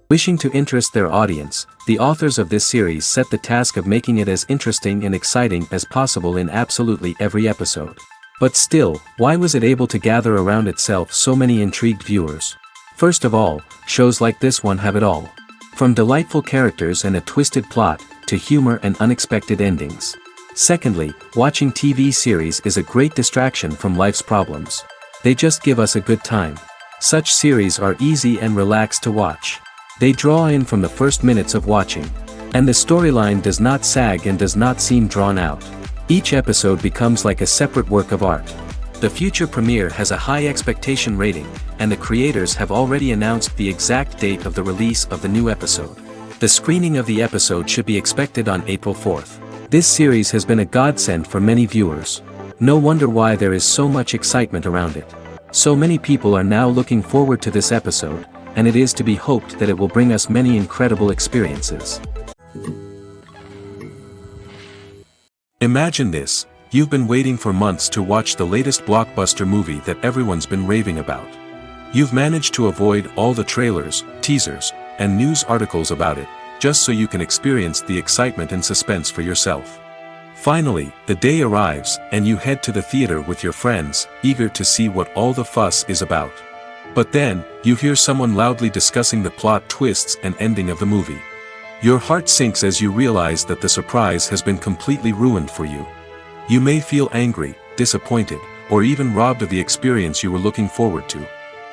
Wishing to interest their audience, the authors of this series set the task of making it as interesting and exciting as possible in absolutely every episode. But still, why was it able to gather around itself so many intrigued viewers? First of all, shows like this one have it all. From delightful characters and a twisted plot, to humor and unexpected endings. Secondly, watching TV series is a great distraction from life's problems. They just give us a good time. Such series are easy and relaxed to watch. They draw in from the first minutes of watching. And the storyline does not sag and does not seem drawn out. Each episode becomes like a separate work of art. The future premiere has a high expectation rating, and the creators have already announced the exact date of the release of the new episode. The screening of the episode should be expected on April 4th. This series has been a godsend for many viewers. No wonder why there is so much excitement around it. So many people are now looking forward to this episode, and it is to be hoped that it will bring us many incredible experiences. Imagine this, you've been waiting for months to watch the latest blockbuster movie that everyone's been raving about. You've managed to avoid all the trailers, teasers, and news articles about it, just so you can experience the excitement and suspense for yourself. Finally, the day arrives, and you head to the theater with your friends, eager to see what all the fuss is about. But then, you hear someone loudly discussing the plot twists and ending of the movie. Your heart sinks as you realize that the surprise has been completely ruined for you. You may feel angry, disappointed, or even robbed of the experience you were looking forward to.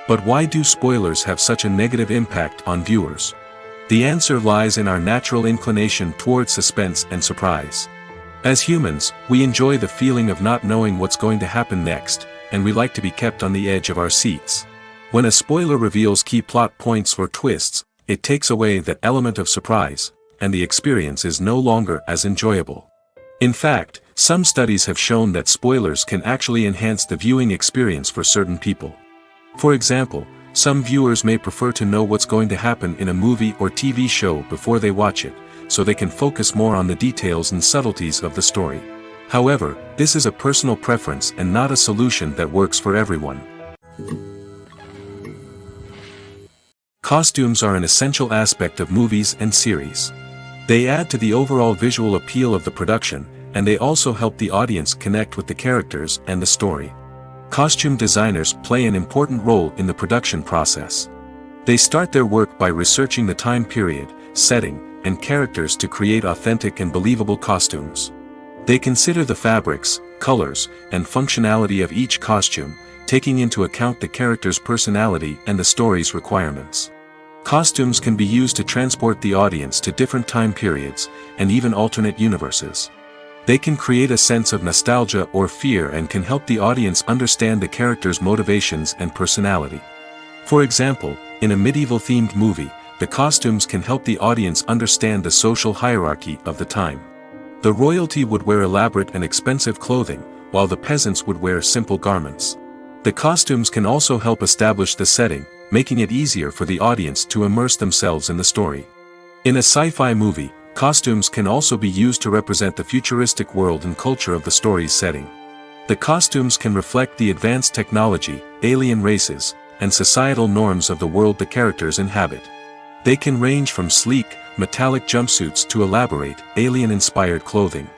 But why do spoilers have such a negative impact on viewers? The answer lies in our natural inclination toward suspense and surprise. As humans, we enjoy the feeling of not knowing what's going to happen next, and we like to be kept on the edge of our seats. When a spoiler reveals key plot points or twists, it takes away that element of surprise, and the experience is no longer as enjoyable. In fact, some studies have shown that spoilers can actually enhance the viewing experience for certain people. For example, some viewers may prefer to know what's going to happen in a movie or TV show before they watch it, so they can focus more on the details and subtleties of the story. However, this is a personal preference and not a solution that works for everyone. Costumes are an essential aspect of movies and series. They add to the overall visual appeal of the production, and they also help the audience connect with the characters and the story. Costume designers play an important role in the production process. They start their work by researching the time period, setting, and characters to create authentic and believable costumes. They consider the fabrics, colors, and functionality of each costume, taking into account the character's personality and the story's requirements. Costumes can be used to transport the audience to different time periods, and even alternate universes. They can create a sense of nostalgia or fear and can help the audience understand the character's motivations and personality. For example, in a medieval-themed movie, the costumes can help the audience understand the social hierarchy of the time. The royalty would wear elaborate and expensive clothing, while the peasants would wear simple garments. The costumes can also help establish the setting, making it easier for the audience to immerse themselves in the story. In a sci-fi movie, costumes can also be used to represent the futuristic world and culture of the story's setting. The costumes can reflect the advanced technology, alien races, and societal norms of the world the characters inhabit. They can range from sleek, metallic jumpsuits to elaborate, alien-inspired clothing.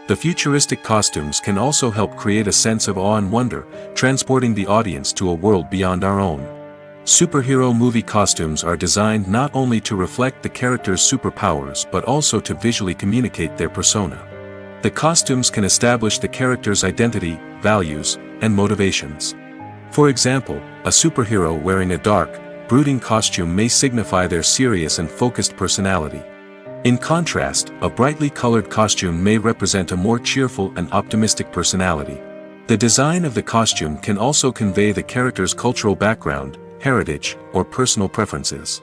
The futuristic costumes can also help create a sense of awe and wonder, transporting the audience to a world beyond our own. Superhero movie costumes are designed not only to reflect the character's superpowers but also to visually communicate their persona. The costumes can establish the character's identity, values, and motivations. For example, a superhero wearing a dark, brooding costume may signify their serious and focused personality. In contrast, a brightly colored costume may represent a more cheerful and optimistic personality. The design of the costume can also convey the character's cultural background, heritage, or personal preferences.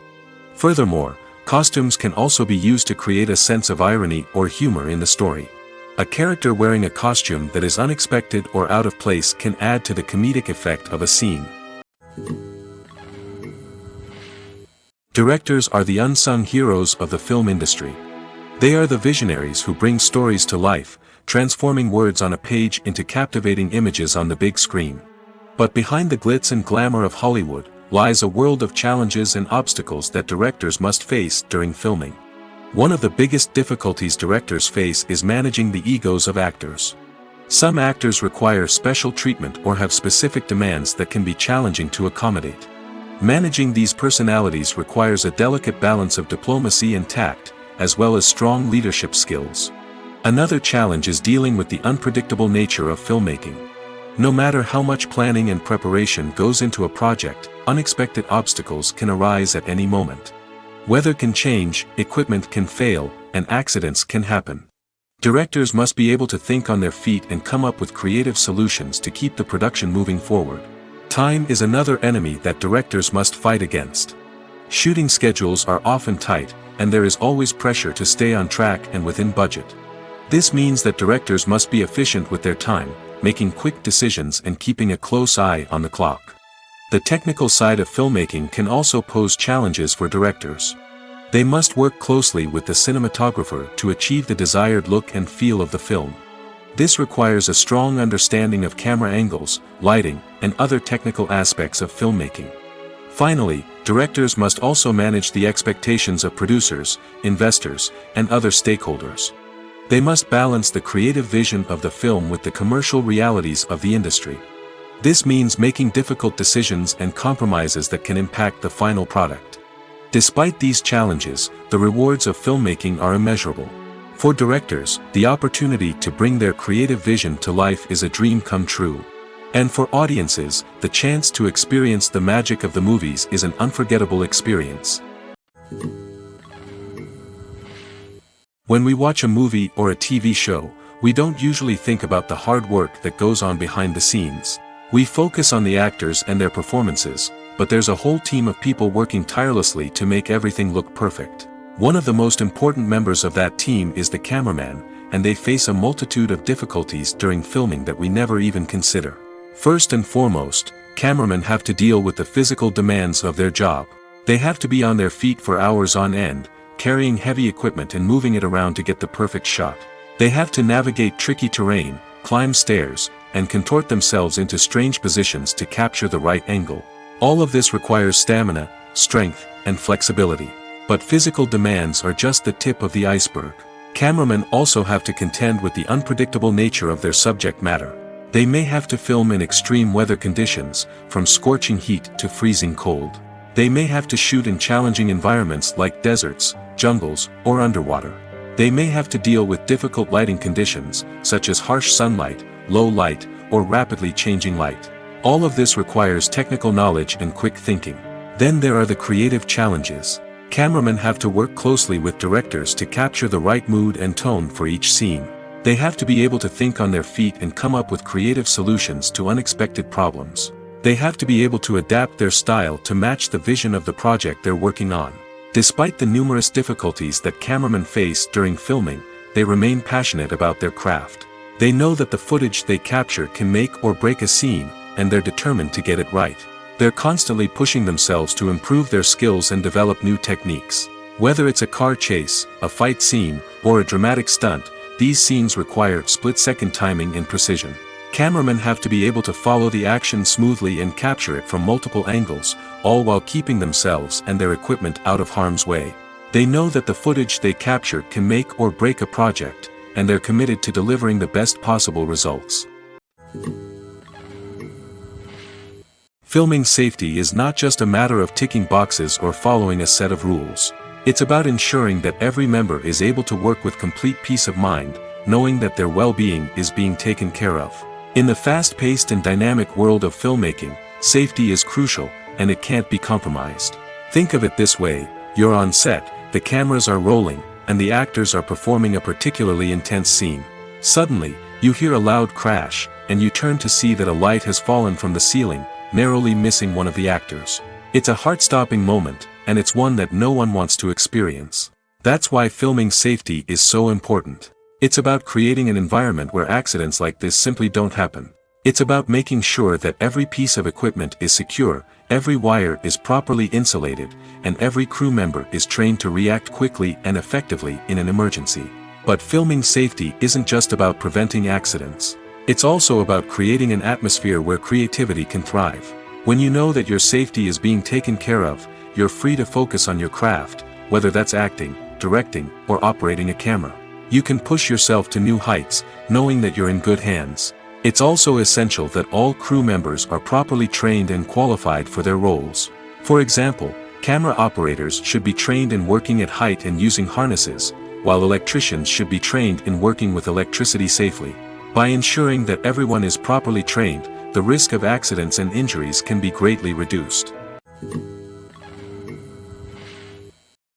Furthermore, costumes can also be used to create a sense of irony or humor in the story. A character wearing a costume that is unexpected or out of place can add to the comedic effect of a scene. Directors are the unsung heroes of the film industry. They are the visionaries who bring stories to life, transforming words on a page into captivating images on the big screen. But behind the glitz and glamour of Hollywood, lies a world of challenges and obstacles that directors must face during filming. One of the biggest difficulties directors face is managing the egos of actors. Some actors require special treatment or have specific demands that can be challenging to accommodate. Managing these personalities requires a delicate balance of diplomacy and tact, as well as strong leadership skills. Another challenge is dealing with the unpredictable nature of filmmaking. No matter how much planning and preparation goes into a project, unexpected obstacles can arise at any moment. Weather can change, equipment can fail, and accidents can happen. Directors must be able to think on their feet and come up with creative solutions to keep the production moving forward. Time is another enemy that directors must fight against. Shooting schedules are often tight, and there is always pressure to stay on track and within budget. This means that directors must be efficient with their time, making quick decisions and keeping a close eye on the clock. The technical side of filmmaking can also pose challenges for directors. They must work closely with the cinematographer to achieve the desired look and feel of the film. This requires a strong understanding of camera angles, lighting, and other technical aspects of filmmaking. Finally, directors must also manage the expectations of producers, investors, and other stakeholders. They must balance the creative vision of the film with the commercial realities of the industry. This means making difficult decisions and compromises that can impact the final product. Despite these challenges, the rewards of filmmaking are immeasurable. For directors, the opportunity to bring their creative vision to life is a dream come true. And for audiences, the chance to experience the magic of the movies is an unforgettable experience. When we watch a movie or a TV show, we don't usually think about the hard work that goes on behind the scenes. We focus on the actors and their performances, but there's a whole team of people working tirelessly to make everything look perfect. One of the most important members of that team is the cameraman, and they face a multitude of difficulties during filming that we never even consider. First and foremost, cameramen have to deal with the physical demands of their job. They have to be on their feet for hours on end, carrying heavy equipment and moving it around to get the perfect shot. They have to navigate tricky terrain, climb stairs, and contort themselves into strange positions to capture the right angle. All of this requires stamina, strength, and flexibility. But physical demands are just the tip of the iceberg. Cameramen also have to contend with the unpredictable nature of their subject matter. They may have to film in extreme weather conditions, from scorching heat to freezing cold. They may have to shoot in challenging environments like deserts, jungles, or underwater. They may have to deal with difficult lighting conditions, such as harsh sunlight, low light, or rapidly changing light. All of this requires technical knowledge and quick thinking. Then there are the creative challenges. Cameramen have to work closely with directors to capture the right mood and tone for each scene. They have to be able to think on their feet and come up with creative solutions to unexpected problems. They have to be able to adapt their style to match the vision of the project they're working on. Despite the numerous difficulties that cameramen face during filming, they remain passionate about their craft. They know that the footage they capture can make or break a scene, and they're determined to get it right. They're constantly pushing themselves to improve their skills and develop new techniques. Whether it's a car chase, a fight scene, or a dramatic stunt, these scenes require split-second timing and precision. Cameramen have to be able to follow the action smoothly and capture it from multiple angles, all while keeping themselves and their equipment out of harm's way. They know that the footage they capture can make or break a project, and they're committed to delivering the best possible results. Filming safety is not just a matter of ticking boxes or following a set of rules. It's about ensuring that every member is able to work with complete peace of mind, knowing that their well-being is being taken care of. In the fast-paced and dynamic world of filmmaking, safety is crucial, and it can't be compromised. Think of it this way: you're on set, the cameras are rolling, and the actors are performing a particularly intense scene. Suddenly, you hear a loud crash, and you turn to see that a light has fallen from the ceiling, narrowly missing one of the actors. It's a heart-stopping moment, and it's one that no one wants to experience. That's why filming safety is so important. It's about creating an environment where accidents like this simply don't happen. It's about making sure that every piece of equipment is secure, every wire is properly insulated, and every crew member is trained to react quickly and effectively in an emergency. But filming safety isn't just about preventing accidents. It's also about creating an atmosphere where creativity can thrive. When you know that your safety is being taken care of, you're free to focus on your craft, whether that's acting, directing, or operating a camera. You can push yourself to new heights, knowing that you're in good hands. It's also essential that all crew members are properly trained and qualified for their roles. For example, camera operators should be trained in working at height and using harnesses, while electricians should be trained in working with electricity safely. By ensuring that everyone is properly trained, the risk of accidents and injuries can be greatly reduced.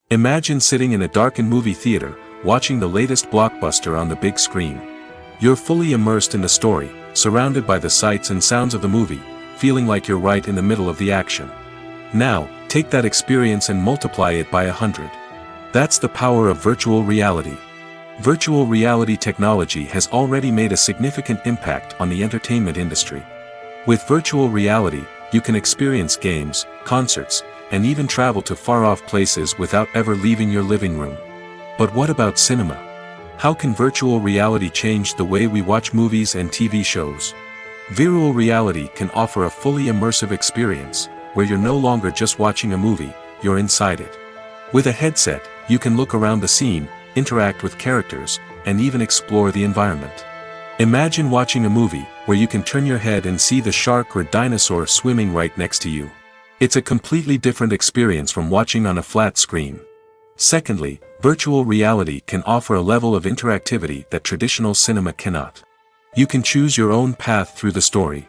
Imagine sitting in a darkened movie theater, watching the latest blockbuster on the big screen. You're fully immersed in the story, surrounded by the sights and sounds of the movie, feeling like you're right in the middle of the action. Now, take that experience and multiply it by 100. That's the power of virtual reality. Virtual reality technology has already made a significant impact on the entertainment industry. With virtual reality, you can experience games, concerts, and even travel to far-off places without ever leaving your living room. But what about cinema? How can virtual reality change the way we watch movies and TV shows? Virtual reality can offer a fully immersive experience, where you're no longer just watching a movie, you're inside it. With a headset, you can look around the scene, interact with characters, and even explore the environment. Imagine watching a movie, where you can turn your head and see the shark or dinosaur swimming right next to you. It's a completely different experience from watching on a flat screen. Secondly, virtual reality can offer a level of interactivity that traditional cinema cannot. You can choose your own path through the story.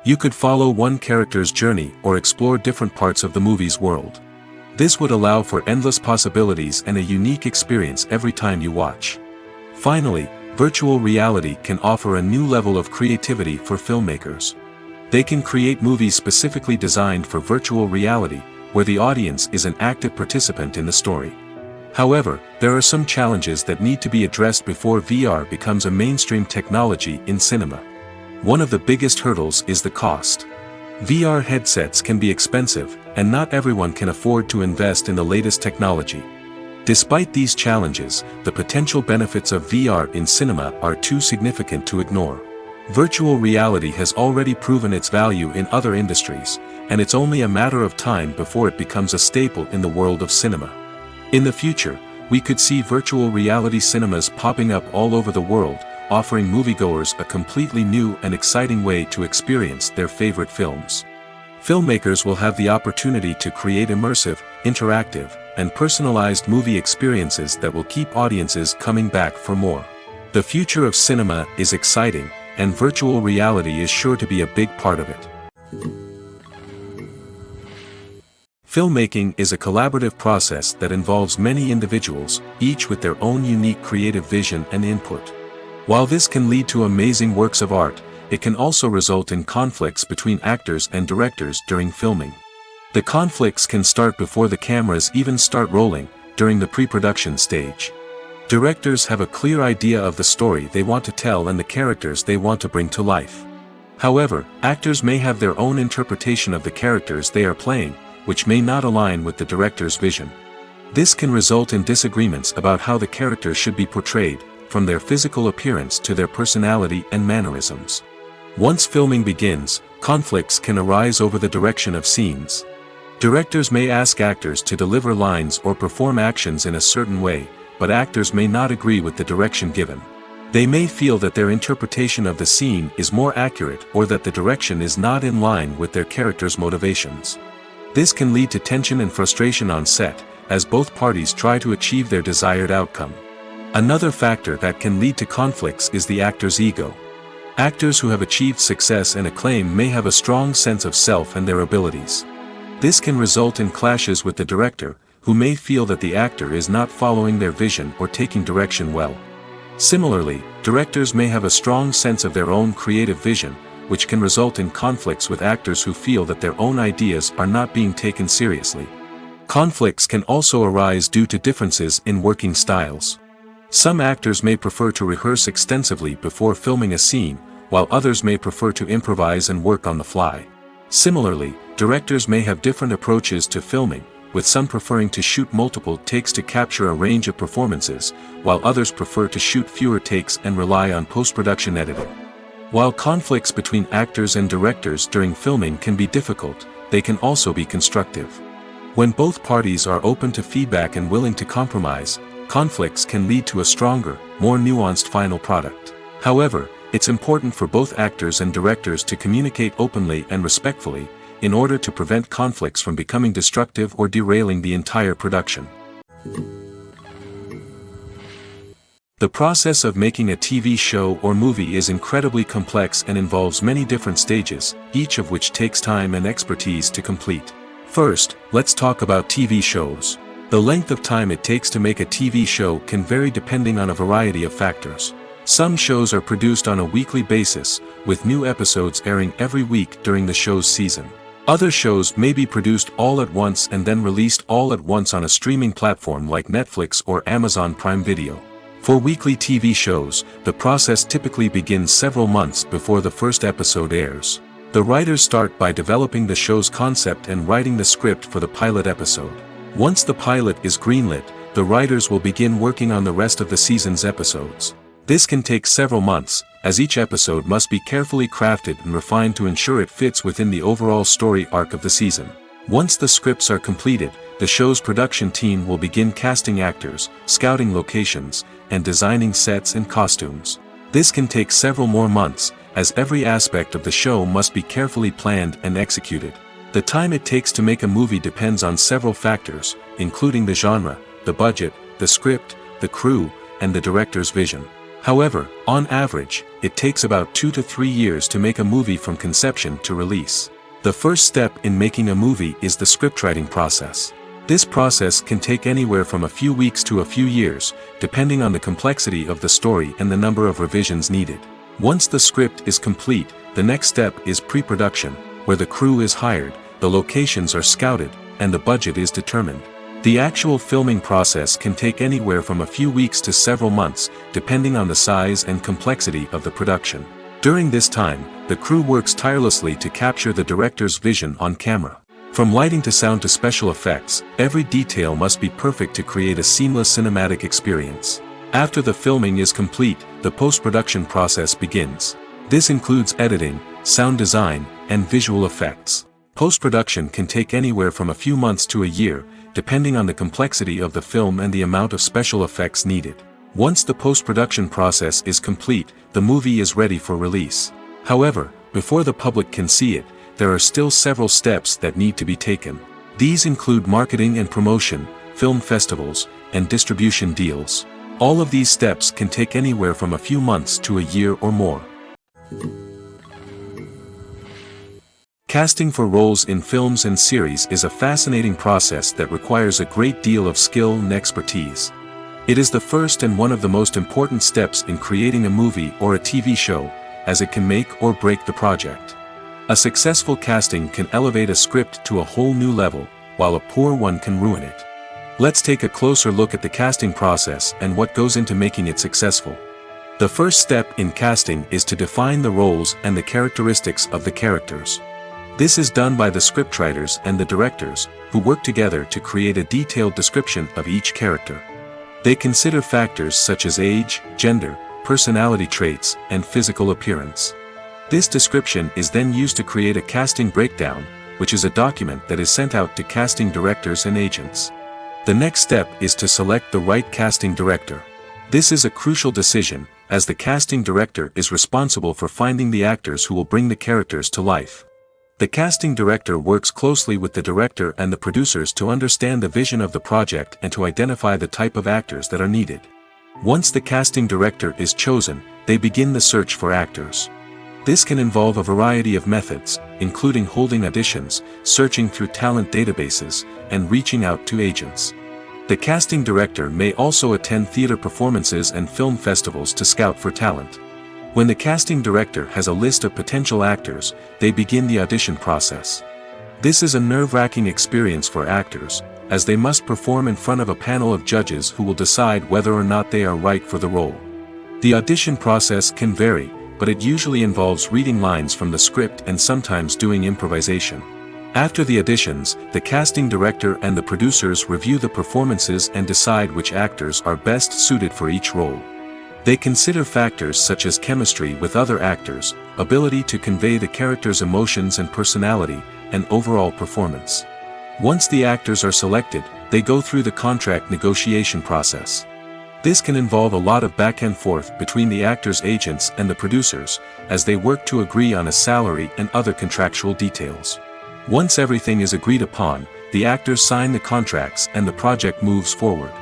You could follow one character's journey or explore different parts of the movie's world. This would allow for endless possibilities and a unique experience every time you watch. Finally, virtual reality can offer a new level of creativity for filmmakers. They can create movies specifically designed for virtual reality, where the audience is an active participant in the story. However, there are some challenges that need to be addressed before VR becomes a mainstream technology in cinema. One of the biggest hurdles is the cost. VR headsets can be expensive, and not everyone can afford to invest in the latest technology. Despite these challenges, the potential benefits of VR in cinema are too significant to ignore. Virtual reality has already proven its value in other industries, and it's only a matter of time before it becomes a staple in the world of cinema. In the future, we could see virtual reality cinemas popping up all over the world, offering moviegoers a completely new and exciting way to experience their favorite films. Filmmakers will have the opportunity to create immersive, interactive, and personalized movie experiences that will keep audiences coming back for more. The future of cinema is exciting, and virtual reality is sure to be a big part of it. Filmmaking is a collaborative process that involves many individuals, each with their own unique creative vision and input. While this can lead to amazing works of art, it can also result in conflicts between actors and directors during filming. The conflicts can start before the cameras even start rolling, during the pre-production stage. Directors have a clear idea of the story they want to tell and the characters they want to bring to life. However, actors may have their own interpretation of the characters they are playing, which may not align with the director's vision. This can result in disagreements about how the characters should be portrayed, from their physical appearance to their personality and mannerisms. Once filming begins, conflicts can arise over the direction of scenes. Directors may ask actors to deliver lines or perform actions in a certain way, but actors may not agree with the direction given. They may feel that their interpretation of the scene is more accurate or that the direction is not in line with their character's motivations. This can lead to tension and frustration on set, as both parties try to achieve their desired outcome. Another factor that can lead to conflicts is the actor's ego. Actors who have achieved success and acclaim may have a strong sense of self and their abilities. This can result in clashes with the director, who may feel that the actor is not following their vision or taking direction well. Similarly, directors may have a strong sense of their own creative vision, which can result in conflicts with actors who feel that their own ideas are not being taken seriously. Conflicts can also arise due to differences in working styles. Some actors may prefer to rehearse extensively before filming a scene, while others may prefer to improvise and work on the fly. Similarly, directors may have different approaches to filming, with some preferring to shoot multiple takes to capture a range of performances, while others prefer to shoot fewer takes and rely on post-production editing. While conflicts between actors and directors during filming can be difficult, they can also be constructive. When both parties are open to feedback and willing to compromise, conflicts can lead to a stronger, more nuanced final product. However, it's important for both actors and directors to communicate openly and respectfully, in order to prevent conflicts from becoming destructive or derailing the entire production. The process of making a TV show or movie is incredibly complex and involves many different stages, each of which takes time and expertise to complete. First, let's talk about TV shows. The length of time it takes to make a TV show can vary depending on a variety of factors. Some shows are produced on a weekly basis, with new episodes airing every week during the show's season. Other shows may be produced all at once and then released all at once on a streaming platform like Netflix or Amazon Prime Video. For weekly TV shows, the process typically begins several months before the first episode airs. The writers start by developing the show's concept and writing the script for the pilot episode. Once the pilot is greenlit, the writers will begin working on the rest of the season's episodes. This can take several months, as each episode must be carefully crafted and refined to ensure it fits within the overall story arc of the season. Once the scripts are completed, the show's production team will begin casting actors, scouting locations, and designing sets and costumes. This can take several more months, as every aspect of the show must be carefully planned and executed. The time it takes to make a movie depends on several factors, including the genre, the budget, the script, the crew, and the director's vision. However, on average, it takes about 2 to 3 years to make a movie from conception to release. The first step in making a movie is the scriptwriting process. This process can take anywhere from a few weeks to a few years, depending on the complexity of the story and the number of revisions needed. Once the script is complete, the next step is pre-production, where the crew is hired, the locations are scouted, and the budget is determined. The actual filming process can take anywhere from a few weeks to several months, depending on the size and complexity of the production. During this time, the crew works tirelessly to capture the director's vision on camera. From lighting to sound to special effects, every detail must be perfect to create a seamless cinematic experience. After the filming is complete, the post-production process begins. This includes editing, sound design, and visual effects. Post-production can take anywhere from a few months to a year, depending on the complexity of the film and the amount of special effects needed. Once the post-production process is complete, the movie is ready for release. However, before the public can see it, there are still several steps that need to be taken. These include marketing and promotion, film festivals, and distribution deals. All of these steps can take anywhere from a few months to a year or more. Casting for roles in films and series is a fascinating process that requires a great deal of skill and expertise. It is the first and one of the most important steps in creating a movie or a TV show, as it can make or break the project. A successful casting can elevate a script to a whole new level, while a poor one can ruin it. Let's take a closer look at the casting process and what goes into making it successful. The first step in casting is to define the roles and the characteristics of the characters. This is done by the scriptwriters and the directors, who work together to create a detailed description of each character. They consider factors such as age, gender, personality traits, and physical appearance. This description is then used to create a casting breakdown, which is a document that is sent out to casting directors and agents. The next step is to select the right casting director. This is a crucial decision, as the casting director is responsible for finding the actors who will bring the characters to life. The casting director works closely with the director and the producers to understand the vision of the project and to identify the type of actors that are needed. Once the casting director is chosen, they begin the search for actors. This can involve a variety of methods, including holding auditions, searching through talent databases, and reaching out to agents. The casting director may also attend theater performances and film festivals to scout for talent. When the casting director has a list of potential actors, they begin the audition process. This is a nerve-wracking experience for actors, as they must perform in front of a panel of judges who will decide whether or not they are right for the role. The audition process can vary, but it usually involves reading lines from the script and sometimes doing improvisation. After the auditions, the casting director and the producers review the performances and decide which actors are best suited for each role. They consider factors such as chemistry with other actors, ability to convey the character's emotions and personality, and overall performance. Once the actors are selected, they go through the contract negotiation process. This can involve a lot of back and forth between the actors' agents and the producers, as they work to agree on a salary and other contractual details. Once everything is agreed upon, the actors sign the contracts and the project moves forward.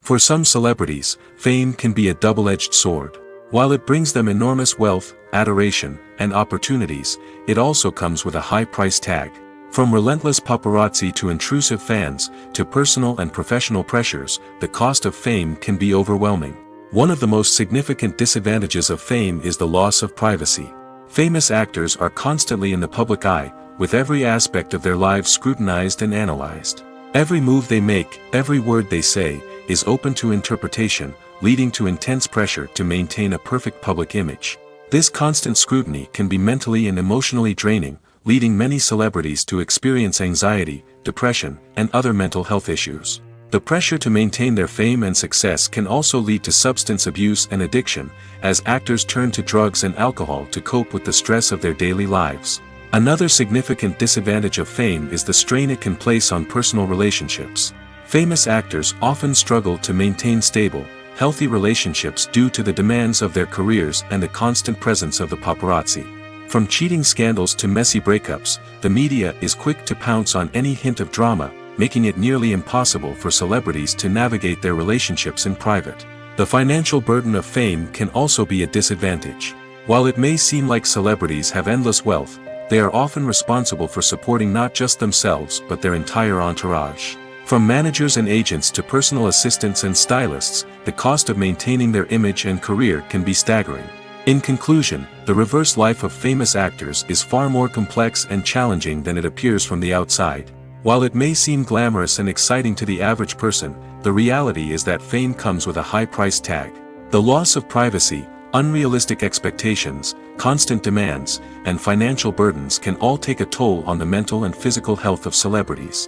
For some celebrities, fame can be a double-edged sword. While it brings them enormous wealth, adoration, and opportunities, it also comes with a high price tag. From relentless paparazzi to intrusive fans, to personal and professional pressures, the cost of fame can be overwhelming. One of the most significant disadvantages of fame is the loss of privacy. Famous actors are constantly in the public eye, with every aspect of their lives scrutinized and analyzed. Every move they make, every word they say, is open to interpretation, leading to intense pressure to maintain a perfect public image. This constant scrutiny can be mentally and emotionally draining, leading many celebrities to experience anxiety, depression, and other mental health issues. The pressure to maintain their fame and success can also lead to substance abuse and addiction, as actors turn to drugs and alcohol to cope with the stress of their daily lives. Another significant disadvantage of fame is the strain it can place on personal relationships. Famous actors often struggle to maintain stable, healthy relationships due to the demands of their careers and the constant presence of the paparazzi. From cheating scandals to messy breakups, the media is quick to pounce on any hint of drama, making it nearly impossible for celebrities to navigate their relationships in private. The financial burden of fame can also be a disadvantage. While it may seem like celebrities have endless wealth, they are often responsible for supporting not just themselves but their entire entourage. From managers and agents to personal assistants and stylists, the cost of maintaining their image and career can be staggering. In conclusion, the reverse life of famous actors is far more complex and challenging than it appears from the outside. While it may seem glamorous and exciting to the average person, the reality is that fame comes with a high price tag. The loss of privacy, unrealistic expectations, constant demands, and financial burdens can all take a toll on the mental and physical health of celebrities.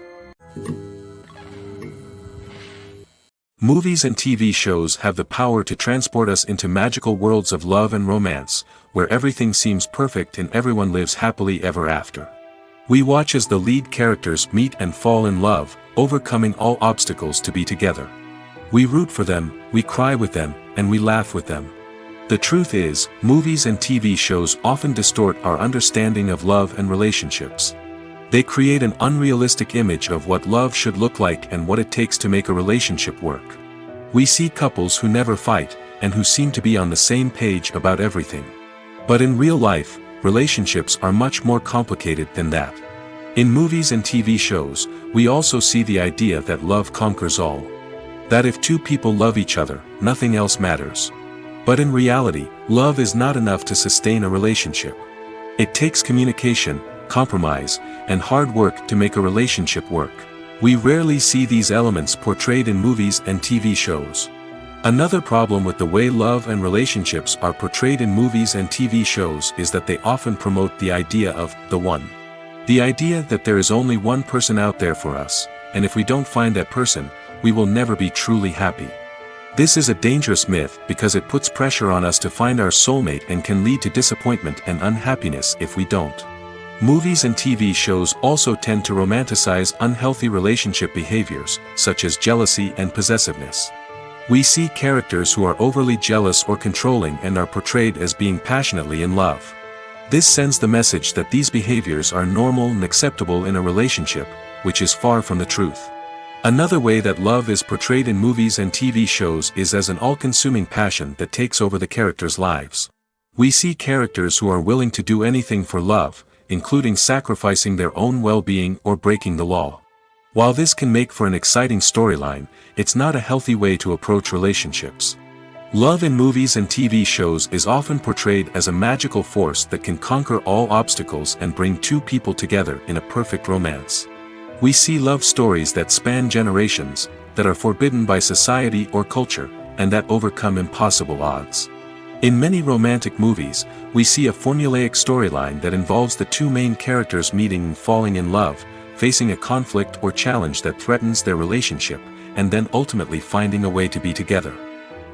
Movies and TV shows have the power to transport us into magical worlds of love and romance, where everything seems perfect and everyone lives happily ever after. We watch as the lead characters meet and fall in love, overcoming all obstacles to be together. We root for them, we cry with them, and we laugh with them. The truth is, movies and TV shows often distort our understanding of love and relationships. They create an unrealistic image of what love should look like and what it takes to make a relationship work. We see couples who never fight, and who seem to be on the same page about everything. But in real life, relationships are much more complicated than that. In movies and TV shows, we also see the idea that love conquers all. That if two people love each other, nothing else matters. But in reality, love is not enough to sustain a relationship. It takes communication, compromise, and hard work to make a relationship work. We rarely see these elements portrayed in movies and TV shows. Another problem with the way love and relationships are portrayed in movies and TV shows is that they often promote the idea of the one. The idea that there is only one person out there for us, and if we don't find that person, we will never be truly happy. This is a dangerous myth because it puts pressure on us to find our soulmate and can lead to disappointment and unhappiness if we don't. Movies and TV shows also tend to romanticize unhealthy relationship behaviors, such as jealousy and possessiveness. We see characters who are overly jealous or controlling and are portrayed as being passionately in love. This sends the message that these behaviors are normal and acceptable in a relationship, which is far from the truth. Another way that love is portrayed in movies and TV shows is as an all-consuming passion that takes over the characters' lives. We see characters who are willing to do anything for love, including sacrificing their own well-being or breaking the law. While this can make for an exciting storyline, it's not a healthy way to approach relationships. Love in movies and TV shows is often portrayed as a magical force that can conquer all obstacles and bring two people together in a perfect romance. We see love stories that span generations, that are forbidden by society or culture, and that overcome impossible odds. In many romantic movies, we see a formulaic storyline that involves the two main characters meeting and falling in love, facing a conflict or challenge that threatens their relationship, and then ultimately finding a way to be together.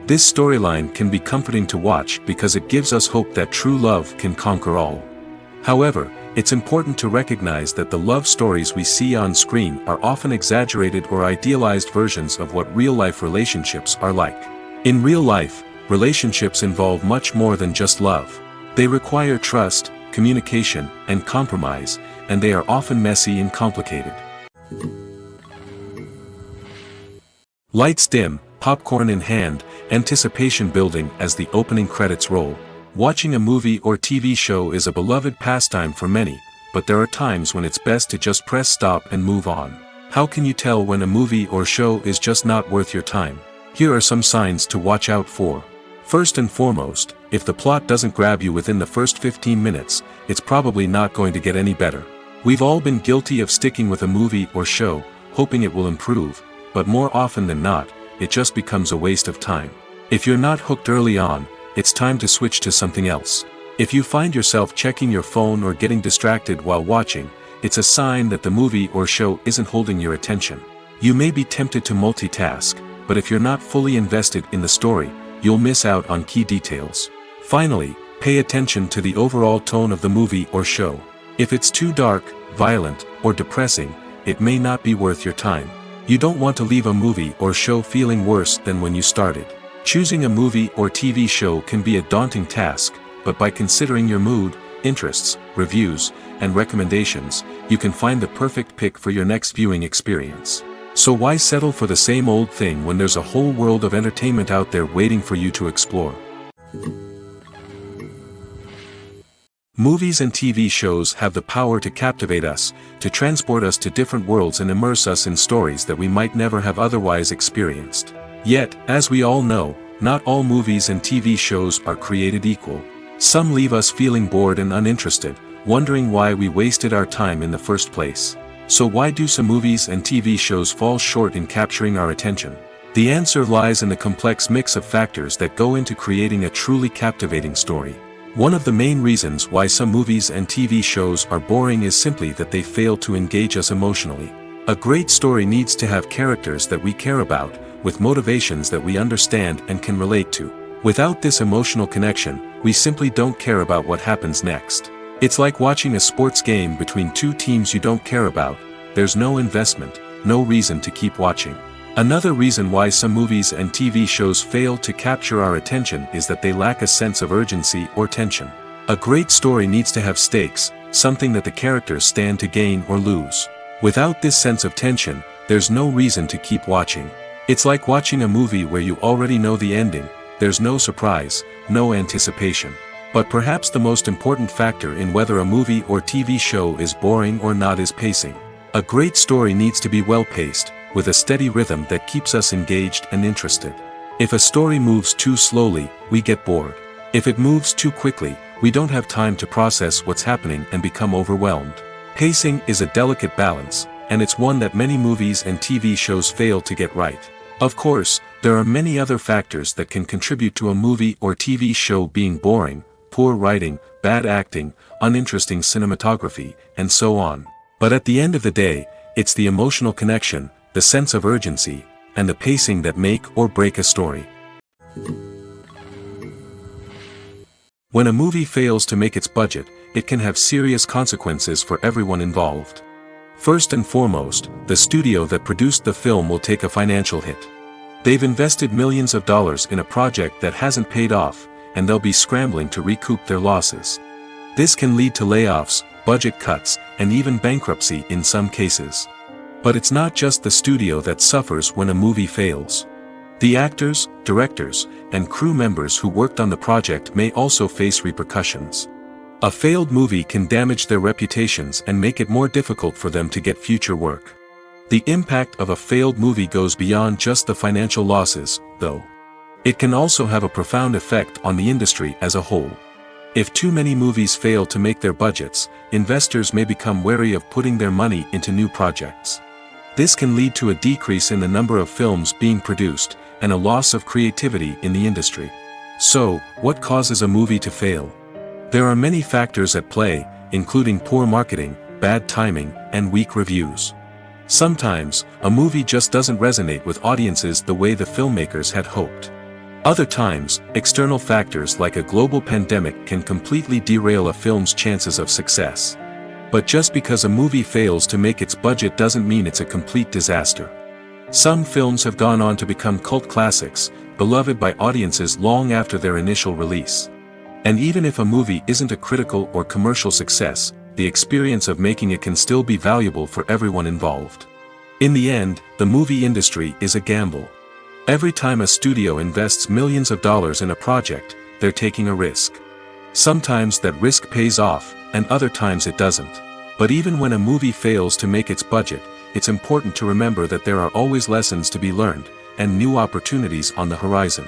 This storyline can be comforting to watch because it gives us hope that true love can conquer all. However, it's important to recognize that the love stories we see on screen are often exaggerated or idealized versions of what real-life relationships are like. In real life, relationships involve much more than just love. They require trust, communication, and compromise, and they are often messy and complicated. Lights dim, popcorn in hand, anticipation building as the opening credits roll. Watching a movie or TV show is a beloved pastime for many, but there are times when it's best to just press stop and move on. How can you tell when a movie or show is just not worth your time? Here are some signs to watch out for. First and foremost, if the plot doesn't grab you within the first 15 minutes, it's probably not going to get any better. We've all been guilty of sticking with a movie or show, hoping it will improve, but more often than not, it just becomes a waste of time. If you're not hooked early on, it's time to switch to something else. If you find yourself checking your phone or getting distracted while watching, it's a sign that the movie or show isn't holding your attention. You may be tempted to multitask, but if you're not fully invested in the story, you'll miss out on key details. Finally, pay attention to the overall tone of the movie or show. If it's too dark, violent, or depressing, it may not be worth your time. You don't want to leave a movie or show feeling worse than when you started. Choosing a movie or TV show can be a daunting task, but by considering your mood, interests, reviews, and recommendations, you can find the perfect pick for your next viewing experience. So why settle for the same old thing when there's a whole world of entertainment out there waiting for you to explore? Movies and TV shows have the power to captivate us, to transport us to different worlds and immerse us in stories that we might never have otherwise experienced. Yet, as we all know, not all movies and TV shows are created equal. Some leave us feeling bored and uninterested, wondering why we wasted our time in the first place. So why do some movies and TV shows fall short in capturing our attention? The answer lies in the complex mix of factors that go into creating a truly captivating story. One of the main reasons why some movies and TV shows are boring is simply that they fail to engage us emotionally. A great story needs to have characters that we care about, with motivations that we understand and can relate to. Without this emotional connection, we simply don't care about what happens next. It's like watching a sports game between two teams you don't care about. There's no investment, no reason to keep watching. Another reason why some movies and TV shows fail to capture our attention is that they lack a sense of urgency or tension. A great story needs to have stakes, something that the characters stand to gain or lose. Without this sense of tension, there's no reason to keep watching. It's like watching a movie where you already know the ending. There's no surprise, no anticipation. But perhaps the most important factor in whether a movie or TV show is boring or not is pacing. A great story needs to be well-paced, with a steady rhythm that keeps us engaged and interested. If a story moves too slowly, we get bored. If it moves too quickly, we don't have time to process what's happening and become overwhelmed. Pacing is a delicate balance, and it's one that many movies and TV shows fail to get right. Of course, there are many other factors that can contribute to a movie or TV show being boring: poor writing, bad acting, uninteresting cinematography, and so on. But at the end of the day, it's the emotional connection, the sense of urgency, and the pacing that make or break a story. When a movie fails to make its budget, it can have serious consequences for everyone involved. First and foremost, the studio that produced the film will take a financial hit. They've invested millions of dollars in a project that hasn't paid off, and they'll be scrambling to recoup their losses. This can lead to layoffs, budget cuts, and even bankruptcy in some cases. But it's not just the studio that suffers when a movie fails. The actors, directors, and crew members who worked on the project may also face repercussions. A failed movie can damage their reputations and make it more difficult for them to get future work. The impact of a failed movie goes beyond just the financial losses, though. It can also have a profound effect on the industry as a whole. If too many movies fail to make their budgets, investors may become wary of putting their money into new projects. This can lead to a decrease in the number of films being produced, and a loss of creativity in the industry. So, what causes a movie to fail? There are many factors at play, including poor marketing, bad timing, and weak reviews. Sometimes, a movie just doesn't resonate with audiences the way the filmmakers had hoped. Other times, external factors like a global pandemic can completely derail a film's chances of success. But just because a movie fails to make its budget doesn't mean it's a complete disaster. Some films have gone on to become cult classics, beloved by audiences long after their initial release. And even if a movie isn't a critical or commercial success, the experience of making it can still be valuable for everyone involved. In the end, the movie industry is a gamble. Every time a studio invests millions of dollars in a project, they're taking a risk. Sometimes that risk pays off, and other times it doesn't. But even when a movie fails to make its budget, it's important to remember that there are always lessons to be learned, and new opportunities on the horizon.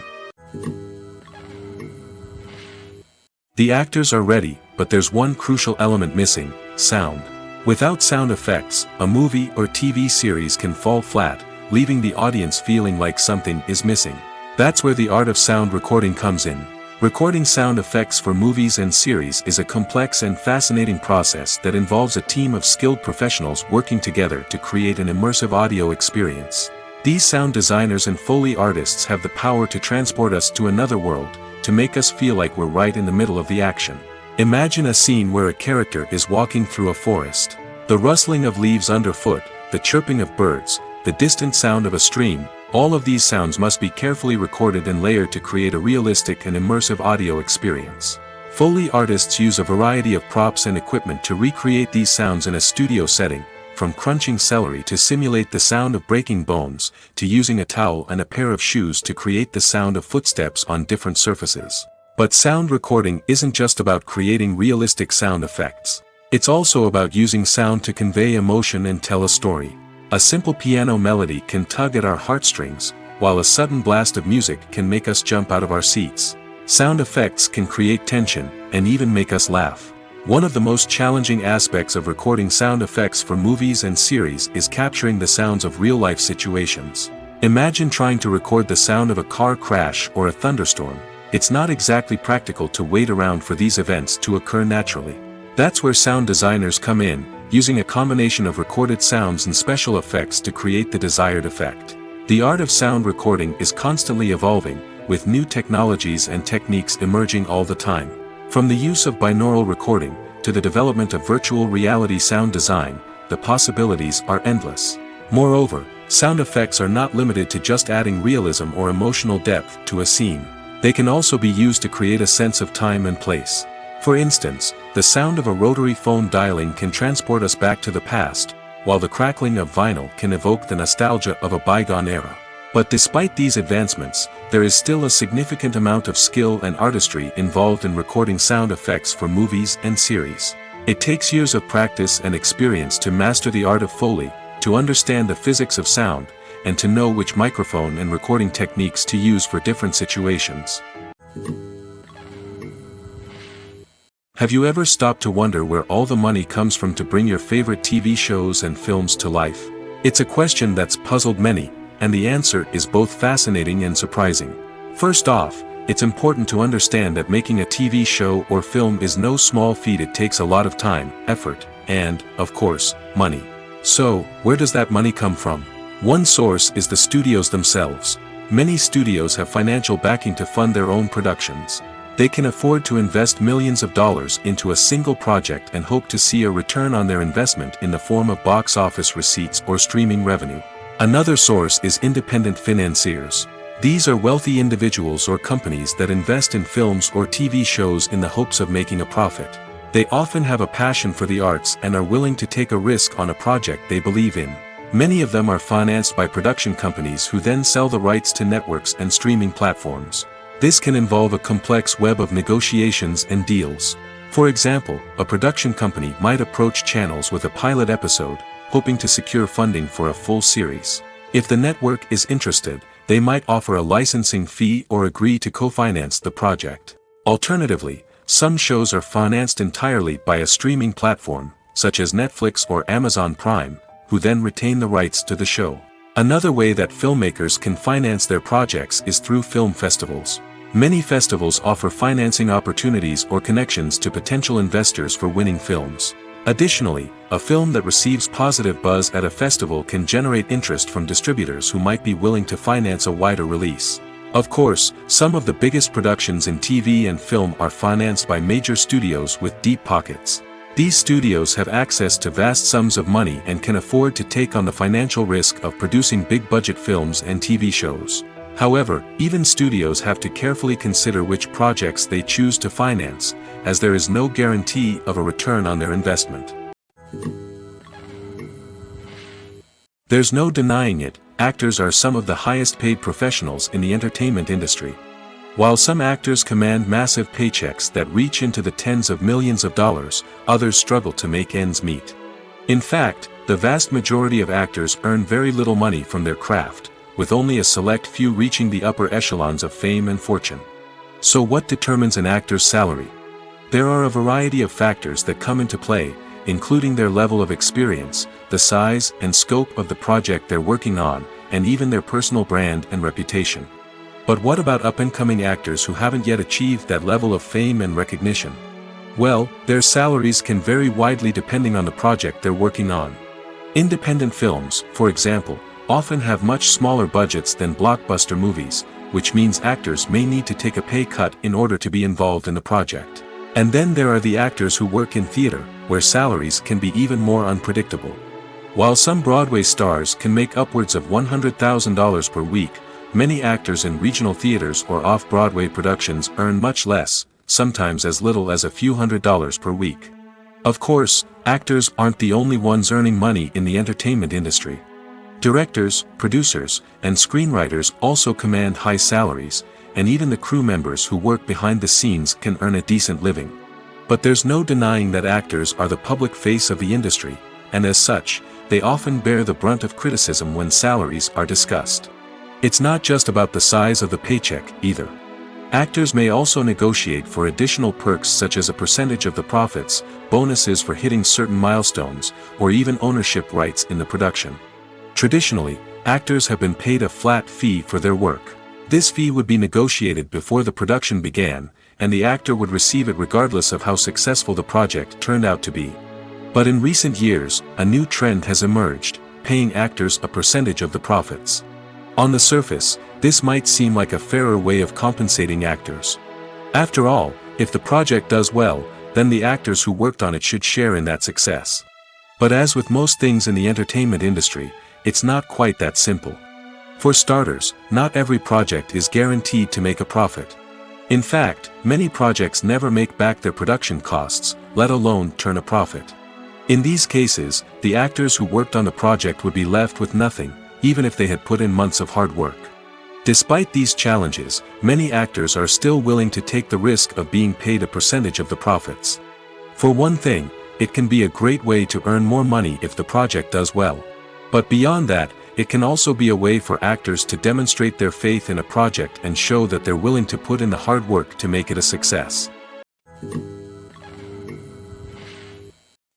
The actors are ready, but there's one crucial element missing: sound. Without sound effects, a movie or TV series can fall flat, leaving the audience feeling like something is missing. That's where the art of sound recording comes in. Recording sound effects for movies and series is a complex and fascinating process that involves a team of skilled professionals working together to create an immersive audio experience. These sound designers and Foley artists have the power to transport us to another world, to make us feel like we're right in the middle of the action. Imagine a scene where a character is walking through a forest. The rustling of leaves underfoot, the chirping of birds, the distant sound of a stream, all of these sounds must be carefully recorded and layered to create a realistic and immersive audio experience. Foley artists use a variety of props and equipment to recreate these sounds in a studio setting, from crunching celery to simulate the sound of breaking bones, to using a towel and a pair of shoes to create the sound of footsteps on different surfaces. But sound recording isn't just about creating realistic sound effects. It's also about using sound to convey emotion and tell a story. A simple piano melody can tug at our heartstrings, while a sudden blast of music can make us jump out of our seats. Sound effects can create tension, and even make us laugh. One of the most challenging aspects of recording sound effects for movies and series is capturing the sounds of real-life situations. Imagine trying to record the sound of a car crash or a thunderstorm. It's not exactly practical to wait around for these events to occur naturally. That's where sound designers come in, using a combination of recorded sounds and special effects to create the desired effect. The art of sound recording is constantly evolving, with new technologies and techniques emerging all the time. From the use of binaural recording, to the development of virtual reality sound design, the possibilities are endless. Moreover, sound effects are not limited to just adding realism or emotional depth to a scene. They can also be used to create a sense of time and place. For instance, the sound of a rotary phone dialing can transport us back to the past, while the crackling of vinyl can evoke the nostalgia of a bygone era. But despite these advancements, there is still a significant amount of skill and artistry involved in recording sound effects for movies and series. It takes years of practice and experience to master the art of Foley, to understand the physics of sound, and to know which microphone and recording techniques to use for different situations. Have you ever stopped to wonder where all the money comes from to bring your favorite TV shows and films to life? It's a question that's puzzled many, and the answer is both fascinating and surprising. First off, it's important to understand that making a TV show or film is no small feat. It takes a lot of time, effort, and, of course, money. So, where does that money come from? One source is the studios themselves. Many studios have financial backing to fund their own productions. They can afford to invest millions of dollars into a single project and hope to see a return on their investment in the form of box office receipts or streaming revenue. Another source is independent financiers. These are wealthy individuals or companies that invest in films or TV shows in the hopes of making a profit. They often have a passion for the arts and are willing to take a risk on a project they believe in. Many of them are financed by production companies who then sell the rights to networks and streaming platforms. This can involve a complex web of negotiations and deals. For example, a production company might approach channels with a pilot episode, hoping to secure funding for a full series. If the network is interested, they might offer a licensing fee or agree to co-finance the project. Alternatively, some shows are financed entirely by a streaming platform, such as Netflix or Amazon Prime, who then retain the rights to the show. Another way that filmmakers can finance their projects is through film festivals. Many festivals offer financing opportunities or connections to potential investors for winning films. Additionally, a film that receives positive buzz at a festival can generate interest from distributors who might be willing to finance a wider release. Of course, some of the biggest productions in TV and film are financed by major studios with deep pockets. These studios have access to vast sums of money and can afford to take on the financial risk of producing big-budget films and TV shows. However, even studios have to carefully consider which projects they choose to finance, as there is no guarantee of a return on their investment. There's no denying it, actors are some of the highest-paid professionals in the entertainment industry. While some actors command massive paychecks that reach into the tens of millions of dollars, others struggle to make ends meet. In fact, the vast majority of actors earn very little money from their craft, with only a select few reaching the upper echelons of fame and fortune. So what determines an actor's salary? There are a variety of factors that come into play, including their level of experience, the size and scope of the project they're working on, and even their personal brand and reputation. But what about up-and-coming actors who haven't yet achieved that level of fame and recognition? Well, their salaries can vary widely depending on the project they're working on. Independent films, for example, often have much smaller budgets than blockbuster movies, which means actors may need to take a pay cut in order to be involved in the project. And then there are the actors who work in theater, where salaries can be even more unpredictable. While some Broadway stars can make upwards of $100,000 per week, many actors in regional theaters or off-Broadway productions earn much less, sometimes as little as a few $100s per week. Of course, actors aren't the only ones earning money in the entertainment industry. Directors, producers, and screenwriters also command high salaries, and even the crew members who work behind the scenes can earn a decent living. But there's no denying that actors are the public face of the industry, and as such, they often bear the brunt of criticism when salaries are discussed. It's not just about the size of the paycheck, either. Actors may also negotiate for additional perks such as a percentage of the profits, bonuses for hitting certain milestones, or even ownership rights in the production. Traditionally, actors have been paid a flat fee for their work. This fee would be negotiated before the production began, and the actor would receive it regardless of how successful the project turned out to be. But in recent years, a new trend has emerged, paying actors a percentage of the profits. On the surface, this might seem like a fairer way of compensating actors. After all, if the project does well, then the actors who worked on it should share in that success. But as with most things in the entertainment industry, it's not quite that simple. For starters, not every project is guaranteed to make a profit. In fact, many projects never make back their production costs, let alone turn a profit. In these cases, the actors who worked on the project would be left with nothing, even if they had put in months of hard work. Despite these challenges, many actors are still willing to take the risk of being paid a percentage of the profits. For one thing, it can be a great way to earn more money if the project does well. But beyond that, it can also be a way for actors to demonstrate their faith in a project and show that they're willing to put in the hard work to make it a success.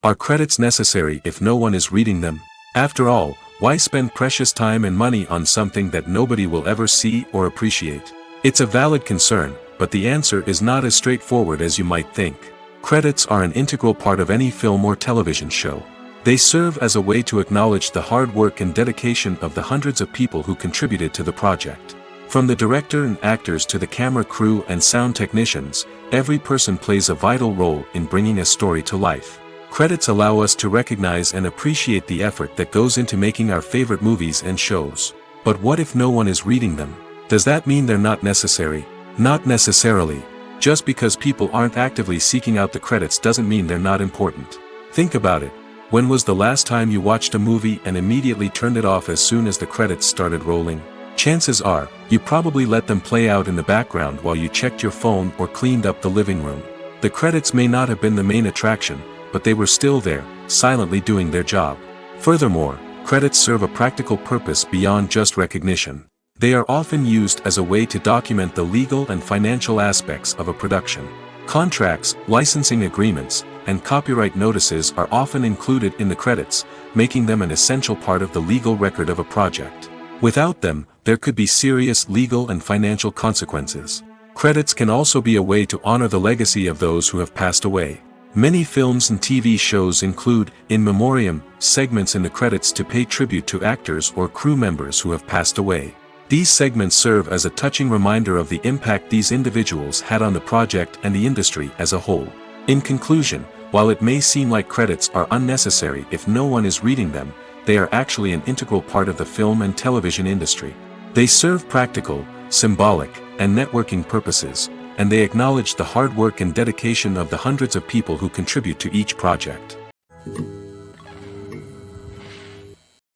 Are credits necessary if no one is reading them? After all, why spend precious time and money on something that nobody will ever see or appreciate? It's a valid concern, but the answer is not as straightforward as you might think. Credits are an integral part of any film or television show. They serve as a way to acknowledge the hard work and dedication of the hundreds of people who contributed to the project. From the director and actors to the camera crew and sound technicians, every person plays a vital role in bringing a story to life. Credits allow us to recognize and appreciate the effort that goes into making our favorite movies and shows. But what if no one is reading them? Does that mean they're not necessary? Not necessarily. Just because people aren't actively seeking out the credits doesn't mean they're not important. Think about it. When was the last time you watched a movie and immediately turned it off as soon as the credits started rolling? Chances are, you probably let them play out in the background while you checked your phone or cleaned up the living room. The credits may not have been the main attraction, but they were still there, silently doing their job. Furthermore, credits serve a practical purpose beyond just recognition. They are often used as a way to document the legal and financial aspects of a production. Contracts, licensing agreements, and copyright notices are often included in the credits, making them an essential part of the legal record of a project. Without them, there could be serious legal and financial consequences. Credits can also be a way to honor the legacy of those who have passed away. Many films and TV shows include, in memoriam, segments in the credits to pay tribute to actors or crew members who have passed away. These segments serve as a touching reminder of the impact these individuals had on the project and the industry as a whole. In conclusion, while it may seem like credits are unnecessary if no one is reading them, they are actually an integral part of the film and television industry. They serve practical, symbolic, and networking purposes, and they acknowledge the hard work and dedication of the hundreds of people who contribute to each project.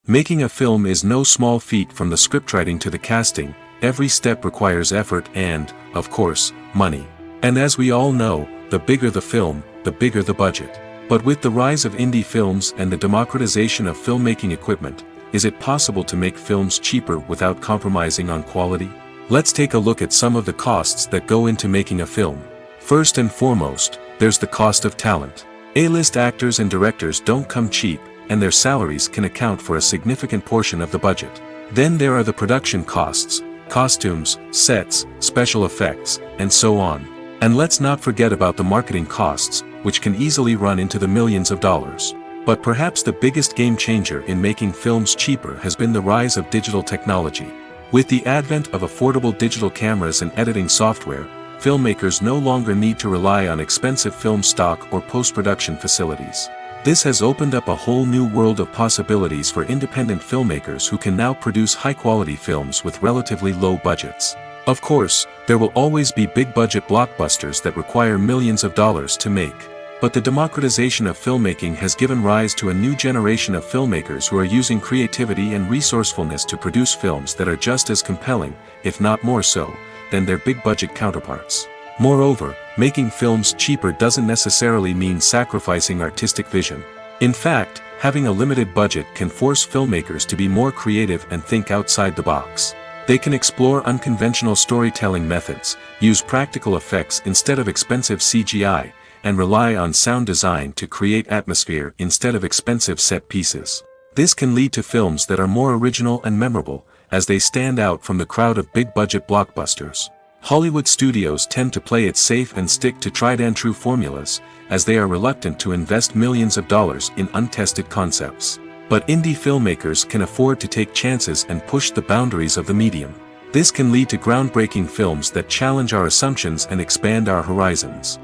Making a film is no small feat. From the scriptwriting to the casting, every step requires effort and, of course, money. And as we all know, the bigger the film, the bigger the budget. But with the rise of indie films and the democratization of filmmaking equipment, is it possible to make films cheaper without compromising on quality? Let's take a look at some of the costs that go into making a film. First and foremost, there's the cost of talent. A-list actors and directors don't come cheap, and their salaries can account for a significant portion of the budget. Then there are the production costs, costumes, sets, special effects, and so on. And let's not forget about the marketing costs, which can easily run into the millions of dollars. But perhaps the biggest game changer in making films cheaper has been the rise of digital technology. With the advent of affordable digital cameras and editing software, filmmakers no longer need to rely on expensive film stock or post-production facilities. This has opened up a whole new world of possibilities for independent filmmakers who can now produce high-quality films with relatively low budgets. Of course, there will always be big-budget blockbusters that require millions of dollars to make. But the democratization of filmmaking has given rise to a new generation of filmmakers who are using creativity and resourcefulness to produce films that are just as compelling, if not more so, than their big-budget counterparts. Moreover, making films cheaper doesn't necessarily mean sacrificing artistic vision. In fact, having a limited budget can force filmmakers to be more creative and think outside the box. They can explore unconventional storytelling methods, use practical effects instead of expensive CGI, and rely on sound design to create atmosphere instead of expensive set pieces. This can lead to films that are more original and memorable, as they stand out from the crowd of big-budget blockbusters. Hollywood studios tend to play it safe and stick to tried-and-true formulas, as they are reluctant to invest millions of dollars in untested concepts. But indie filmmakers can afford to take chances and push the boundaries of the medium. This can lead to groundbreaking films that challenge our assumptions and expand our horizons.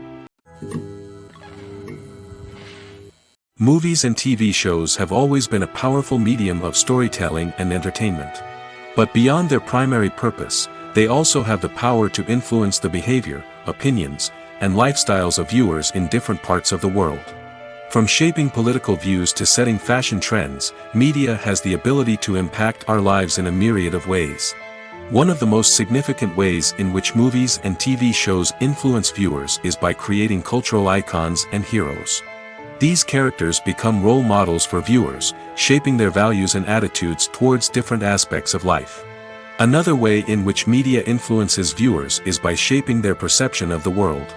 Movies and TV shows have always been a powerful medium of storytelling and entertainment. But beyond their primary purpose, they also have the power to influence the behavior, opinions, and lifestyles of viewers in different parts of the world. From shaping political views to setting fashion trends, media has the ability to impact our lives in a myriad of ways. One of the most significant ways in which movies and TV shows influence viewers is by creating cultural icons and heroes. These characters become role models for viewers, shaping their values and attitudes towards different aspects of life. Another way in which media influences viewers is by shaping their perception of the world.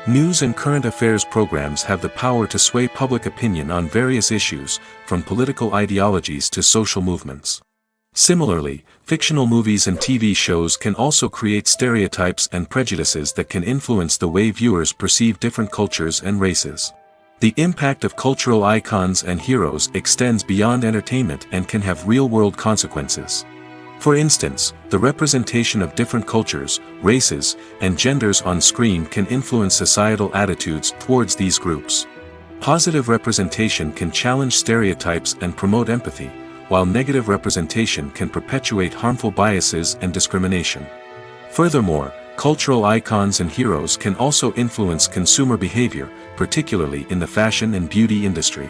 News and current affairs programs have the power to sway public opinion on various issues, from political ideologies to social movements. Similarly, fictional movies and TV shows can also create stereotypes and prejudices that can influence the way viewers perceive different cultures and races. The impact of cultural icons and heroes extends beyond entertainment and can have real-world consequences. For instance, the representation of different cultures, races, and genders on screen can influence societal attitudes towards these groups. Positive representation can challenge stereotypes and promote empathy, while negative representation can perpetuate harmful biases and discrimination. Furthermore, cultural icons and heroes can also influence consumer behavior, particularly in the fashion and beauty industry.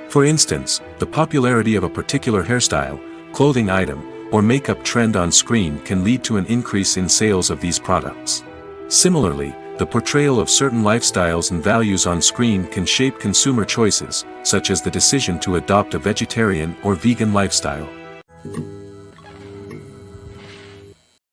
For instance, the popularity of a particular hairstyle, clothing item, or makeup trend on screen can lead to an increase in sales of these products. Similarly, the portrayal of certain lifestyles and values on screen can shape consumer choices, such as the decision to adopt a vegetarian or vegan lifestyle.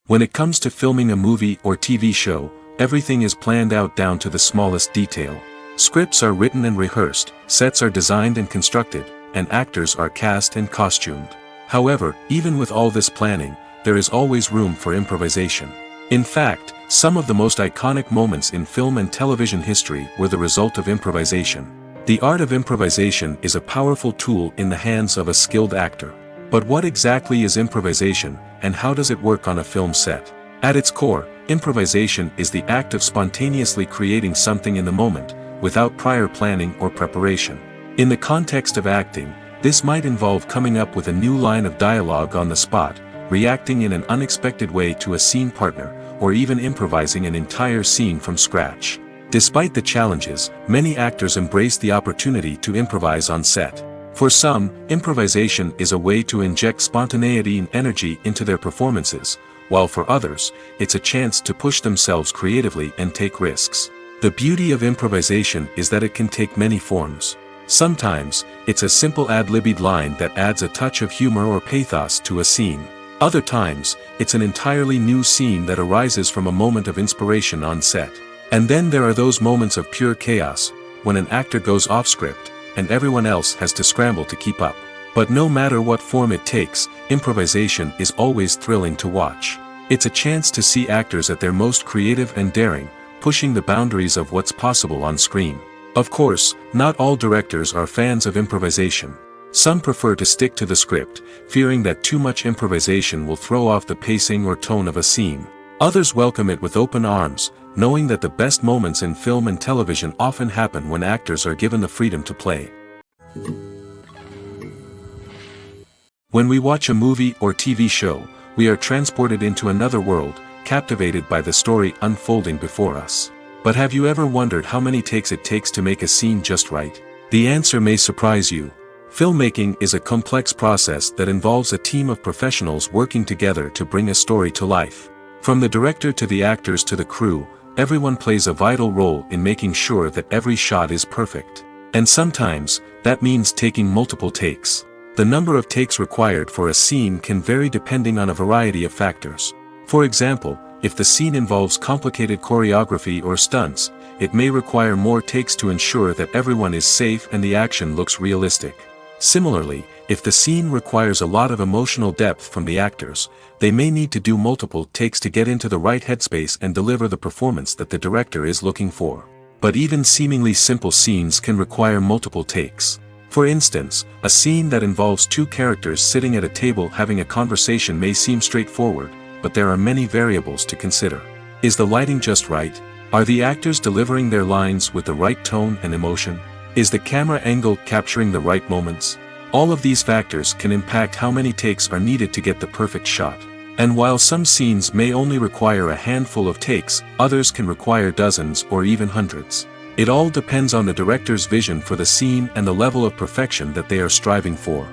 When it comes to filming a movie or TV show, everything is planned out down to the smallest detail. Scripts are written and rehearsed, sets are designed and constructed, and actors are cast and costumed. However, even with all this planning, there is always room for improvisation. In fact, some of the most iconic moments in film and television history were the result of improvisation. The art of improvisation is a powerful tool in the hands of a skilled actor. But what exactly is improvisation, and how does it work on a film set? At its core, improvisation is the act of spontaneously creating something in the moment, without prior planning or preparation. In the context of acting, this might involve coming up with a new line of dialogue on the spot, reacting in an unexpected way to a scene partner, or even improvising an entire scene from scratch. Despite the challenges, many actors embrace the opportunity to improvise on set. For some, improvisation is a way to inject spontaneity and energy into their performances, while for others, it's a chance to push themselves creatively and take risks. The beauty of improvisation is that it can take many forms. Sometimes, it's a simple ad-libbed line that adds a touch of humor or pathos to a scene. Other times, it's an entirely new scene that arises from a moment of inspiration on set. And then there are those moments of pure chaos, when an actor goes off script, and everyone else has to scramble to keep up. But no matter what form it takes, improvisation is always thrilling to watch. It's a chance to see actors at their most creative and daring, pushing the boundaries of what's possible on screen. Of course, not all directors are fans of improvisation. Some prefer to stick to the script, fearing that too much improvisation will throw off the pacing or tone of a scene. Others welcome it with open arms, knowing that the best moments in film and television often happen when actors are given the freedom to play. When we watch a movie or TV show, we are transported into another world, captivated by the story unfolding before us. But have you ever wondered how many takes it takes to make a scene just right? The answer may surprise you. Filmmaking is a complex process that involves a team of professionals working together to bring a story to life. From the director to the actors to the crew, everyone plays a vital role in making sure that every shot is perfect. And sometimes, that means taking multiple takes. The number of takes required for a scene can vary depending on a variety of factors. For example, if the scene involves complicated choreography or stunts, it may require more takes to ensure that everyone is safe and the action looks realistic. Similarly, if the scene requires a lot of emotional depth from the actors, they may need to do multiple takes to get into the right headspace and deliver the performance that the director is looking for. But even seemingly simple scenes can require multiple takes. For instance, a scene that involves two characters sitting at a table having a conversation may seem straightforward, but there are many variables to consider. Is the lighting just right? Are the actors delivering their lines with the right tone and emotion? Is the camera angle capturing the right moments? All of these factors can impact how many takes are needed to get the perfect shot. And while some scenes may only require a handful of takes, others can require dozens or even hundreds. It all depends on the director's vision for the scene and the level of perfection that they are striving for.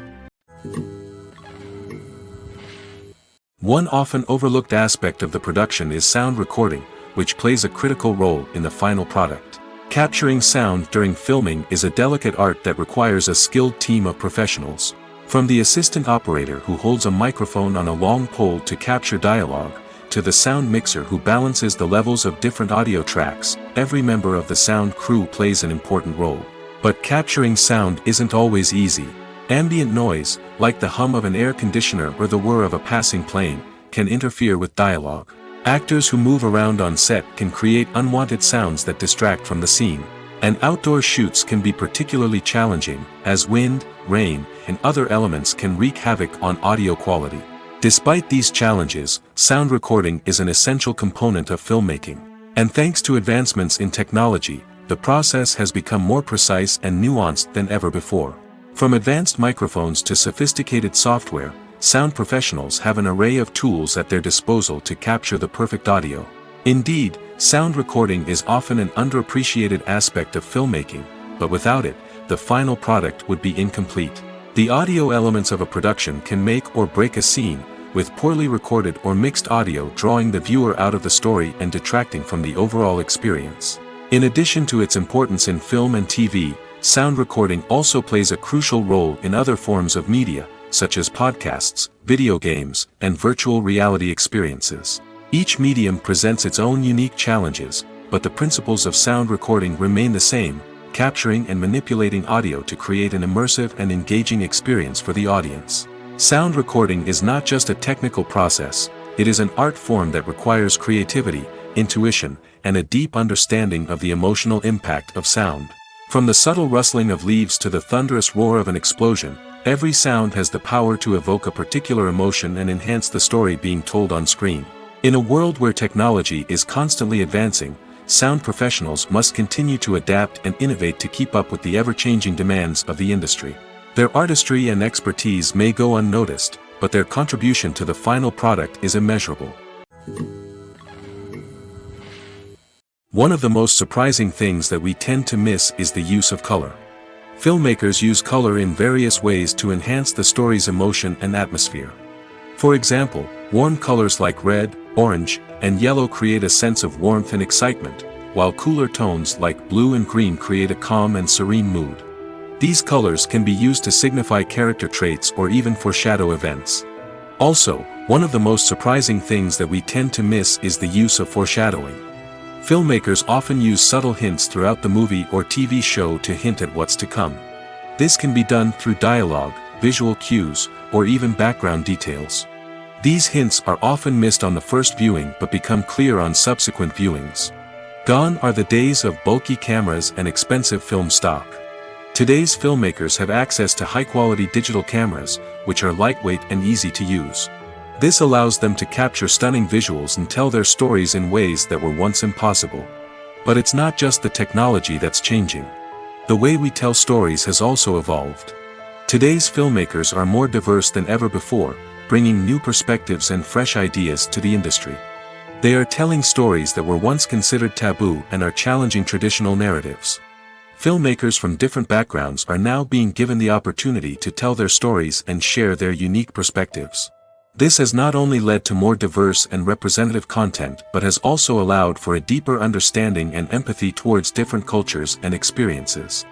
One often overlooked aspect of the production is sound recording, which plays a critical role in the final product. Capturing sound during filming is a delicate art that requires a skilled team of professionals. From the assistant operator who holds a microphone on a long pole to capture dialogue, to the sound mixer who balances the levels of different audio tracks, every member of the sound crew plays an important role. But capturing sound isn't always easy. Ambient noise, like the hum of an air conditioner or the whir of a passing plane, can interfere with dialogue. Actors who move around on set can create unwanted sounds that distract from the scene. And outdoor shoots can be particularly challenging, as wind, rain, and other elements can wreak havoc on audio quality. Despite these challenges, sound recording is an essential component of filmmaking. And thanks to advancements in technology, the process has become more precise and nuanced than ever before. From advanced microphones to sophisticated software, sound professionals have an array of tools at their disposal to capture the perfect audio. Indeed, sound recording is often an underappreciated aspect of filmmaking, but without it, the final product would be incomplete. The audio elements of a production can make or break a scene, with poorly recorded or mixed audio drawing the viewer out of the story and detracting from the overall experience. In addition to its importance in film and TV, sound recording also plays a crucial role in other forms of media, such as podcasts, video games, and virtual reality experiences. Each medium presents its own unique challenges, but the principles of sound recording remain the same, capturing and manipulating audio to create an immersive and engaging experience for the audience. Sound recording is not just a technical process, It is an art form that requires creativity, intuition, and a deep understanding of the emotional impact of sound. From the subtle rustling of leaves to the thunderous roar of an explosion, every sound has the power to evoke a particular emotion and enhance the story being told on screen. In a world where technology is constantly advancing, sound professionals must continue to adapt and innovate to keep up with the ever-changing demands of the industry. Their artistry and expertise may go unnoticed, but their contribution to the final product is immeasurable. One of the most surprising things that we tend to miss is the use of color. Filmmakers use color in various ways to enhance the story's emotion and atmosphere. For example, warm colors like red, orange, and yellow create a sense of warmth and excitement, while cooler tones like blue and green create a calm and serene mood. These colors can be used to signify character traits or even foreshadow events. Also, one of the most surprising things that we tend to miss is the use of foreshadowing. Filmmakers often use subtle hints throughout the movie or TV show to hint at what's to come. This can be done through dialogue, visual cues, or even background details. These hints are often missed on the first viewing but become clear on subsequent viewings. Gone are the days of bulky cameras and expensive film stock. Today's filmmakers have access to high-quality digital cameras, which are lightweight and easy to use. This allows them to capture stunning visuals and tell their stories in ways that were once impossible. But it's not just the technology that's changing. The way we tell stories has also evolved. Today's filmmakers are more diverse than ever before, bringing new perspectives and fresh ideas to the industry. They are telling stories that were once considered taboo and are challenging traditional narratives. Filmmakers from different backgrounds are now being given the opportunity to tell their stories and share their unique perspectives. This has not only led to more diverse and representative content but has also allowed for a deeper understanding and empathy towards different cultures and experiences.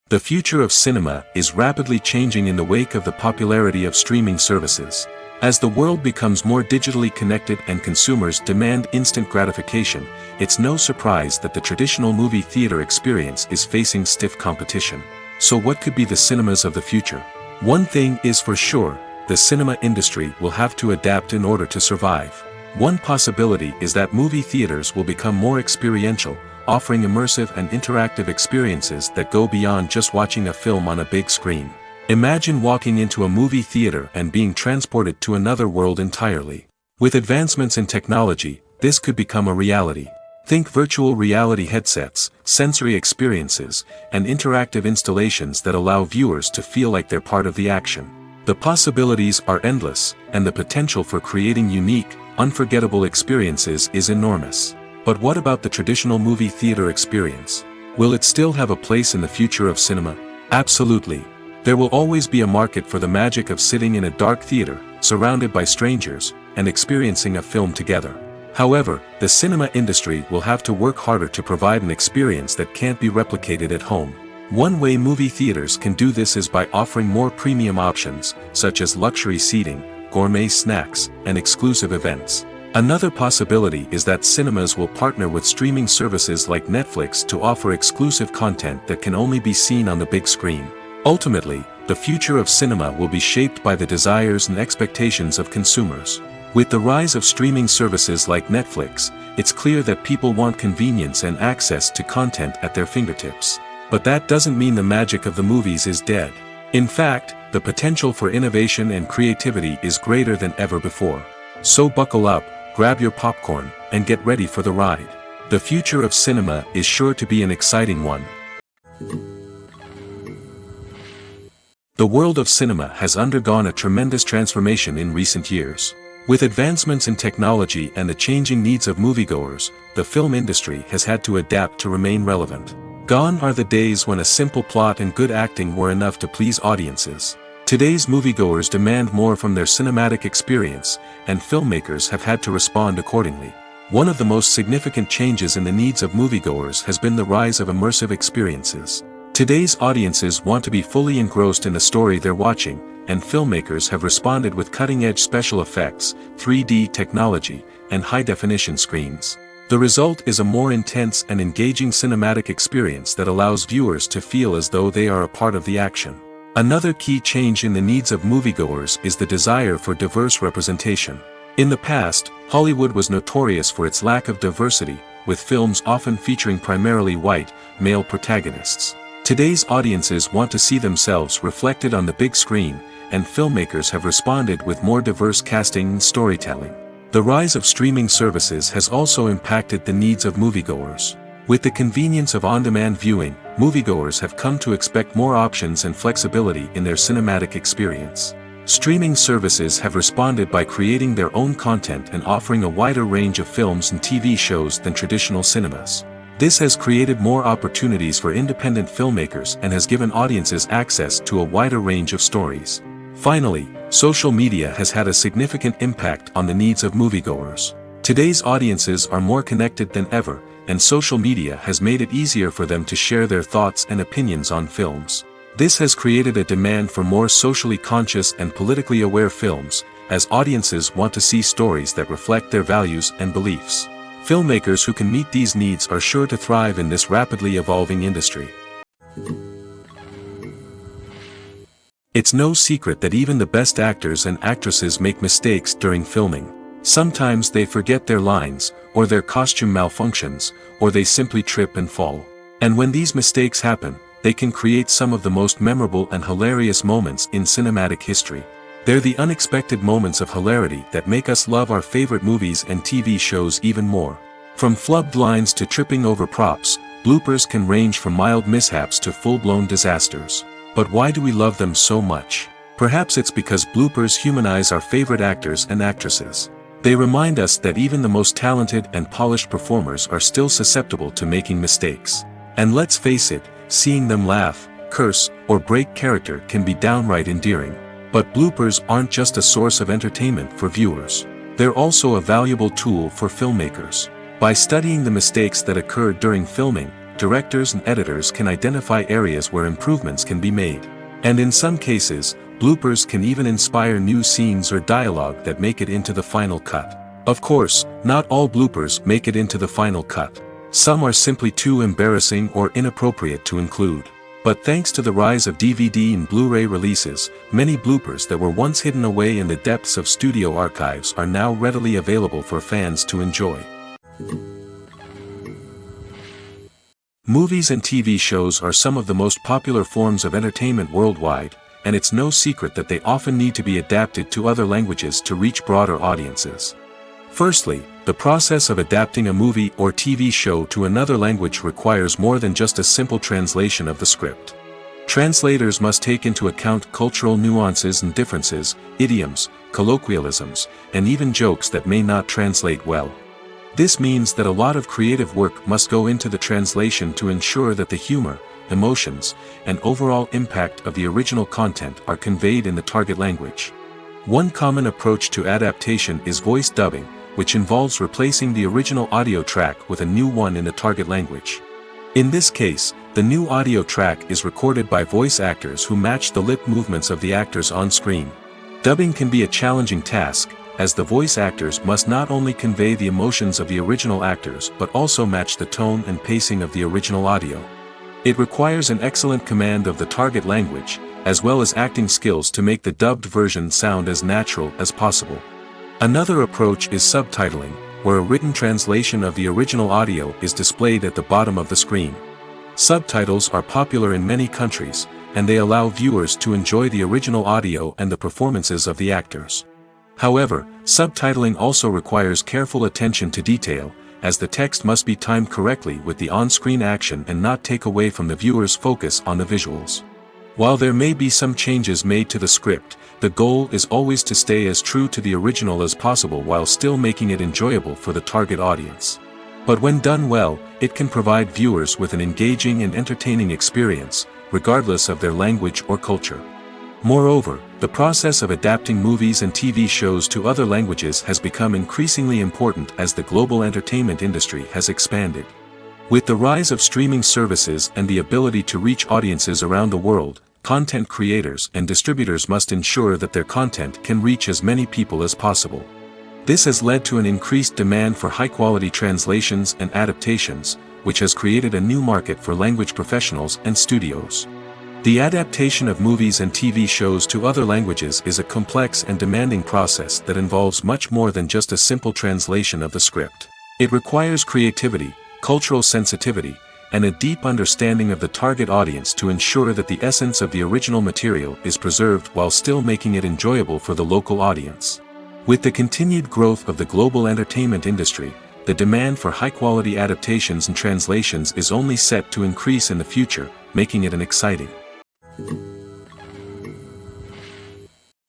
The future of cinema is rapidly changing in the wake of the popularity of streaming services. As the world becomes more digitally connected and consumers demand instant gratification, it's no surprise that the traditional movie theater experience is facing stiff competition. So what could be the cinemas of the future? One thing is for sure, the cinema industry will have to adapt in order to survive. One possibility is that movie theaters will become more experiential, offering immersive and interactive experiences that go beyond just watching a film on a big screen. Imagine walking into a movie theater and being transported to another world entirely. With advancements in technology, this could become a reality. Think virtual reality headsets, sensory experiences, and interactive installations that allow viewers to feel like they're part of the action. The possibilities are endless, and the potential for creating unique, unforgettable experiences is enormous. But what about the traditional movie theater experience? Will it still have a place in the future of cinema? Absolutely. There will always be a market for the magic of sitting in a dark theater, surrounded by strangers, and experiencing a film together. However, the cinema industry will have to work harder to provide an experience that can't be replicated at home. One way movie theaters can do this is by offering more premium options, such as luxury seating, gourmet snacks, and exclusive events. Another possibility is that cinemas will partner with streaming services like Netflix to offer exclusive content that can only be seen on the big screen. Ultimately, the future of cinema will be shaped by the desires and expectations of consumers. With the rise of streaming services like Netflix, it's clear that people want convenience and access to content at their fingertips. But that doesn't mean the magic of the movies is dead. In fact, the potential for innovation and creativity is greater than ever before. So buckle up, grab your popcorn, and get ready for the ride. The future of cinema is sure to be an exciting one. The world of cinema has undergone a tremendous transformation in recent years. With advancements in technology and the changing needs of moviegoers, the film industry has had to adapt to remain relevant. Gone are the days when a simple plot and good acting were enough to please audiences. Today's moviegoers demand more from their cinematic experience, and filmmakers have had to respond accordingly. One of the most significant changes in the needs of moviegoers has been the rise of immersive experiences. Today's audiences want to be fully engrossed in the story they're watching, and filmmakers have responded with cutting-edge special effects, 3D technology, and high-definition screens. The result is a more intense and engaging cinematic experience that allows viewers to feel as though they are a part of the action. Another key change in the needs of moviegoers is the desire for diverse representation. In the past, Hollywood was notorious for its lack of diversity, with films often featuring primarily white, male protagonists. Today's audiences want to see themselves reflected on the big screen, and filmmakers have responded with more diverse casting and storytelling. The rise of streaming services has also impacted the needs of moviegoers. With the convenience of on-demand viewing, moviegoers have come to expect more options and flexibility in their cinematic experience. Streaming services have responded by creating their own content and offering a wider range of films and TV shows than traditional cinemas. This has created more opportunities for independent filmmakers and has given audiences access to a wider range of stories. Finally, social media has had a significant impact on the needs of moviegoers. Today's audiences are more connected than ever, and social media has made it easier for them to share their thoughts and opinions on films. This has created a demand for more socially conscious and politically aware films, as audiences want to see stories that reflect their values and beliefs. Filmmakers who can meet these needs are sure to thrive in this rapidly evolving industry. It's no secret that even the best actors and actresses make mistakes during filming. Sometimes they forget their lines, or their costume malfunctions, or they simply trip and fall. And when these mistakes happen, they can create some of the most memorable and hilarious moments in cinematic history. They're the unexpected moments of hilarity that make us love our favorite movies and TV shows even more. From flubbed lines to tripping over props, bloopers can range from mild mishaps to full-blown disasters. But why do we love them so much? Perhaps it's because bloopers humanize our favorite actors and actresses. They remind us that even the most talented and polished performers are still susceptible to making mistakes. And let's face it, seeing them laugh, curse, or break character can be downright endearing. But bloopers aren't just a source of entertainment for viewers. They're also a valuable tool for filmmakers. By studying the mistakes that occurred during filming, directors and editors can identify areas where improvements can be made. And in some cases, bloopers can even inspire new scenes or dialogue that make it into the final cut. Of course, not all bloopers make it into the final cut. Some are simply too embarrassing or inappropriate to include. But thanks to the rise of DVD and Blu-ray releases, many bloopers that were once hidden away in the depths of studio archives are now readily available for fans to enjoy. Movies and TV shows are some of the most popular forms of entertainment worldwide, and it's no secret that they often need to be adapted to other languages to reach broader audiences. Firstly, the process of adapting a movie or TV show to another language requires more than just a simple translation of the script. Translators must take into account cultural nuances and differences, idioms, colloquialisms, and even jokes that may not translate well. This means that a lot of creative work must go into the translation to ensure that the humor, emotions, and overall impact of the original content are conveyed in the target language. One common approach to adaptation is voice dubbing, which involves replacing the original audio track with a new one in the target language. In this case, the new audio track is recorded by voice actors who match the lip movements of the actors on screen. Dubbing can be a challenging task, as the voice actors must not only convey the emotions of the original actors but also match the tone and pacing of the original audio. It requires an excellent command of the target language, as well as acting skills to make the dubbed version sound as natural as possible. Another approach is subtitling, where a written translation of the original audio is displayed at the bottom of the screen. Subtitles are popular in many countries, and they allow viewers to enjoy the original audio and the performances of the actors. However, subtitling also requires careful attention to detail, as the text must be timed correctly with the on-screen action and not take away from the viewer's focus on the visuals. While there may be some changes made to the script, the goal is always to stay as true to the original as possible while still making it enjoyable for the target audience. But when done well, it can provide viewers with an engaging and entertaining experience, regardless of their language or culture. Moreover, the process of adapting movies and TV shows to other languages has become increasingly important as the global entertainment industry has expanded. With the rise of streaming services and the ability to reach audiences around the world, content creators and distributors must ensure that their content can reach as many people as possible. This has led to an increased demand for high-quality translations and adaptations, which has created a new market for language professionals and studios. The adaptation of movies and TV shows to other languages is a complex and demanding process that involves much more than just a simple translation of the script. It requires creativity, cultural sensitivity, and a deep understanding of the target audience to ensure that the essence of the original material is preserved while still making it enjoyable for the local audience. With the continued growth of the global entertainment industry, the demand for high-quality adaptations and translations is only set to increase in the future, making it an exciting.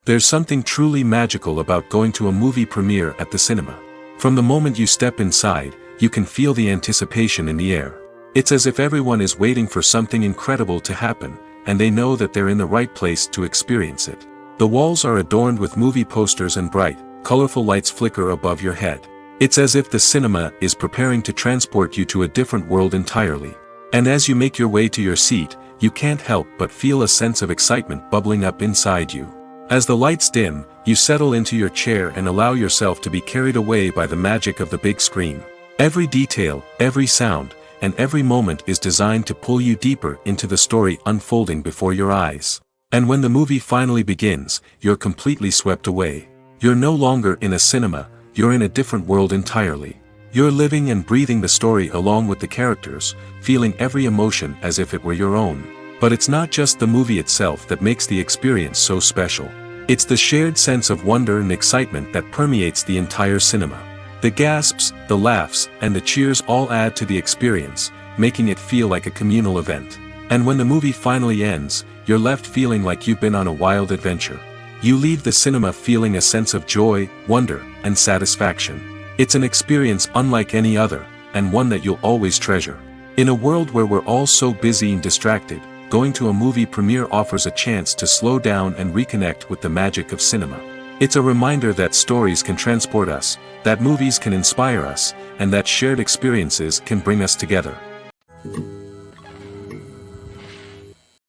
There's something truly magical about going to a movie premiere at the cinema. From the moment you step inside, you can feel the anticipation in the air. It's as if everyone is waiting for something incredible to happen, and they know that they're in the right place to experience it. The walls are adorned with movie posters and bright, colorful lights flicker above your head. It's as if the cinema is preparing to transport you to a different world entirely. And as you make your way to your seat, you can't help but feel a sense of excitement bubbling up inside you. As the lights dim, you settle into your chair and allow yourself to be carried away by the magic of the big screen. Every detail, every sound, and every moment is designed to pull you deeper into the story unfolding before your eyes. And when the movie finally begins, you're completely swept away. You're no longer in a cinema, you're in a different world entirely. You're living and breathing the story along with the characters, feeling every emotion as if it were your own. But it's not just the movie itself that makes the experience so special. It's the shared sense of wonder and excitement that permeates the entire cinema. The gasps, the laughs, and the cheers all add to the experience, making it feel like a communal event. And when the movie finally ends, you're left feeling like you've been on a wild adventure. You leave the cinema feeling a sense of joy, wonder, and satisfaction. It's an experience unlike any other, and one that you'll always treasure. In a world where we're all so busy and distracted, going to a movie premiere offers a chance to slow down and reconnect with the magic of cinema. It's a reminder that stories can transport us, that movies can inspire us, and that shared experiences can bring us together.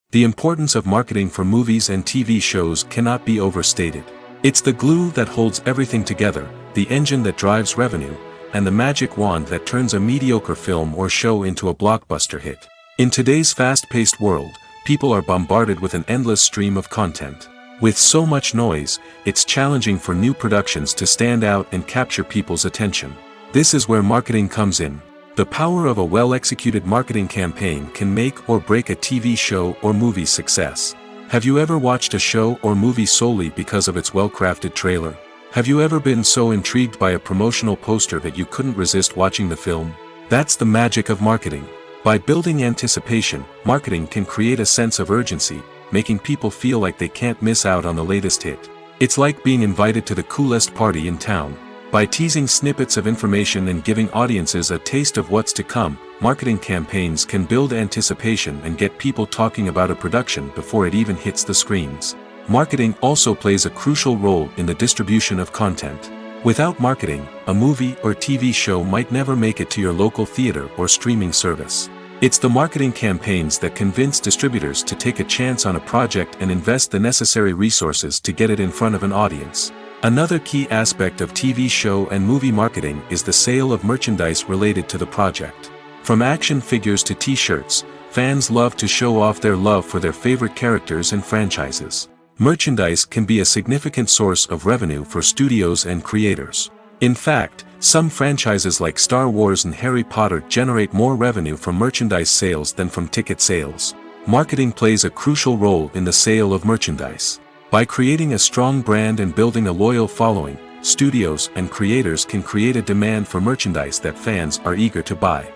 The importance of marketing for movies and TV shows cannot be overstated. It's the glue that holds everything together, the engine that drives revenue, and the magic wand that turns a mediocre film or show into a blockbuster hit. In today's fast-paced world, people are bombarded with an endless stream of content. With so much noise, it's challenging for new productions to stand out and capture people's attention. This is where marketing comes in. The power of a well-executed marketing campaign can make or break a TV show or movie's success. Have you ever watched a show or movie solely because of its well-crafted trailer? Have you ever been so intrigued by a promotional poster that you couldn't resist watching the film? That's the magic of marketing. By building anticipation, marketing can create a sense of urgency, making people feel like they can't miss out on the latest hit. It's like being invited to the coolest party in town. By teasing snippets of information and giving audiences a taste of what's to come, marketing campaigns can build anticipation and get people talking about a production before it even hits the screens. Marketing also plays a crucial role in the distribution of content. Without marketing, a movie or TV show might never make it to your local theater or streaming service. It's the marketing campaigns that convince distributors to take a chance on a project and invest the necessary resources to get it in front of an audience. Another key aspect of TV show and movie marketing is the sale of merchandise related to the project. From action figures to t-shirts, fans love to show off their love for their favorite characters and franchises. Merchandise can be a significant source of revenue for studios and creators. In fact, some franchises like Star Wars and Harry Potter generate more revenue from merchandise sales than from ticket sales. Marketing plays a crucial role in the sale of merchandise. By creating a strong brand and building a loyal following, studios and creators can create a demand for merchandise that fans are eager to buy.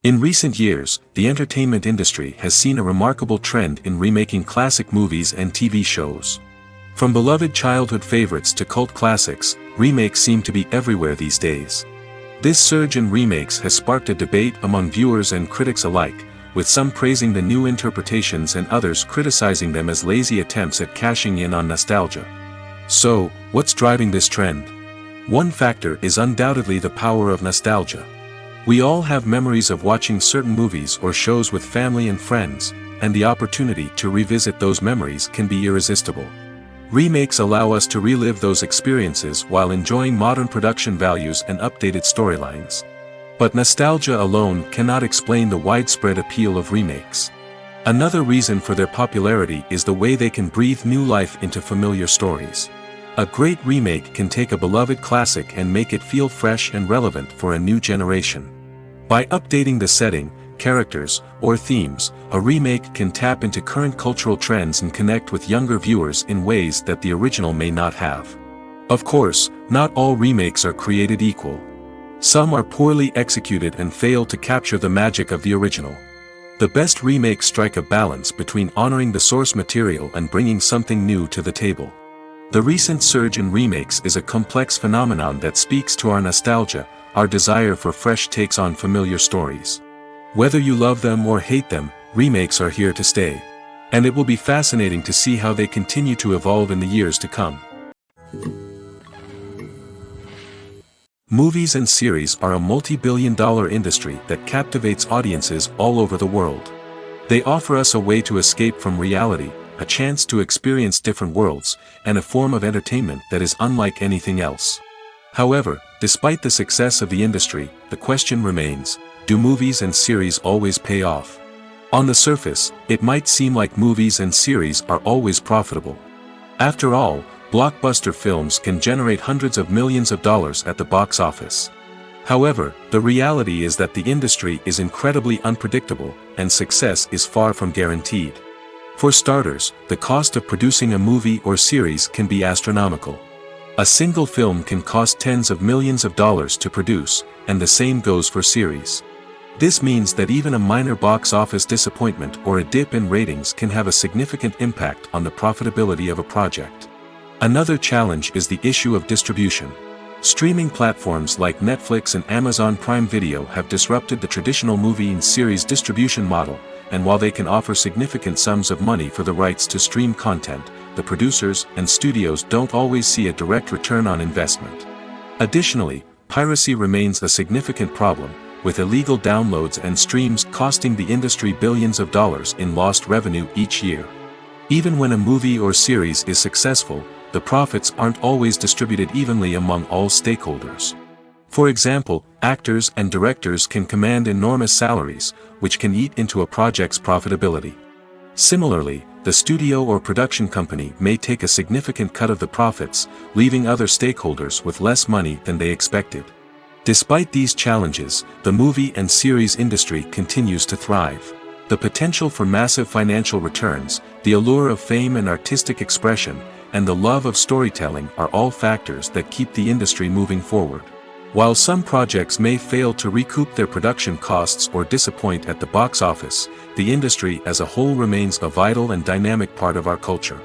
In recent years, the entertainment industry has seen a remarkable trend in remaking classic movies and TV shows. From beloved childhood favorites to cult classics, remakes seem to be everywhere these days. This surge in remakes has sparked a debate among viewers and critics alike, with some praising the new interpretations and others criticizing them as lazy attempts at cashing in on nostalgia. So, what's driving this trend? One factor is undoubtedly the power of nostalgia. We all have memories of watching certain movies or shows with family and friends, and the opportunity to revisit those memories can be irresistible. Remakes allow us to relive those experiences while enjoying modern production values and updated storylines. But nostalgia alone cannot explain the widespread appeal of remakes. Another reason for their popularity is the way they can breathe new life into familiar stories. A great remake can take a beloved classic and make it feel fresh and relevant for a new generation. By updating the setting, characters, or themes, a remake can tap into current cultural trends and connect with younger viewers in ways that the original may not have. Of course, not all remakes are created equal. Some are poorly executed and fail to capture the magic of the original. The best remakes strike a balance between honoring the source material and bringing something new to the table. The recent surge in remakes is a complex phenomenon that speaks to our nostalgia, our desire for fresh takes on familiar stories. Whether you love them or hate them, remakes are here to stay. And it will be fascinating to see how they continue to evolve in the years to come. Movies and series are a multi-billion-dollar industry that captivates audiences all over the world. They offer us a way to escape from reality, a chance to experience different worlds, and a form of entertainment that is unlike anything else. However, despite the success of the industry, the question remains, do movies and series always pay off? On the surface, it might seem like movies and series are always profitable. After all, blockbuster films can generate hundreds of millions of dollars at the box office. However, the reality is that the industry is incredibly unpredictable, and success is far from guaranteed. For starters, the cost of producing a movie or series can be astronomical. A single film can cost tens of millions of dollars to produce, and the same goes for series. This means that even a minor box office disappointment or a dip in ratings can have a significant impact on the profitability of a project. Another challenge is the issue of distribution. Streaming platforms like Netflix and Amazon Prime Video have disrupted the traditional movie and series distribution model, and while they can offer significant sums of money for the rights to stream content, the producers and studios don't always see a direct return on investment. Additionally, piracy remains a significant problem, with illegal downloads and streams costing the industry billions of dollars in lost revenue each year. Even when a movie or series is successful, the profits aren't always distributed evenly among all stakeholders. For example, actors and directors can command enormous salaries, which can eat into a project's profitability. Similarly, the studio or production company may take a significant cut of the profits, leaving other stakeholders with less money than they expected. Despite these challenges, the movie and series industry continues to thrive. The potential for massive financial returns, the allure of fame and artistic expression, and the love of storytelling are all factors that keep the industry moving forward. While some projects may fail to recoup their production costs or disappoint at the box office, the industry as a whole remains a vital and dynamic part of our culture.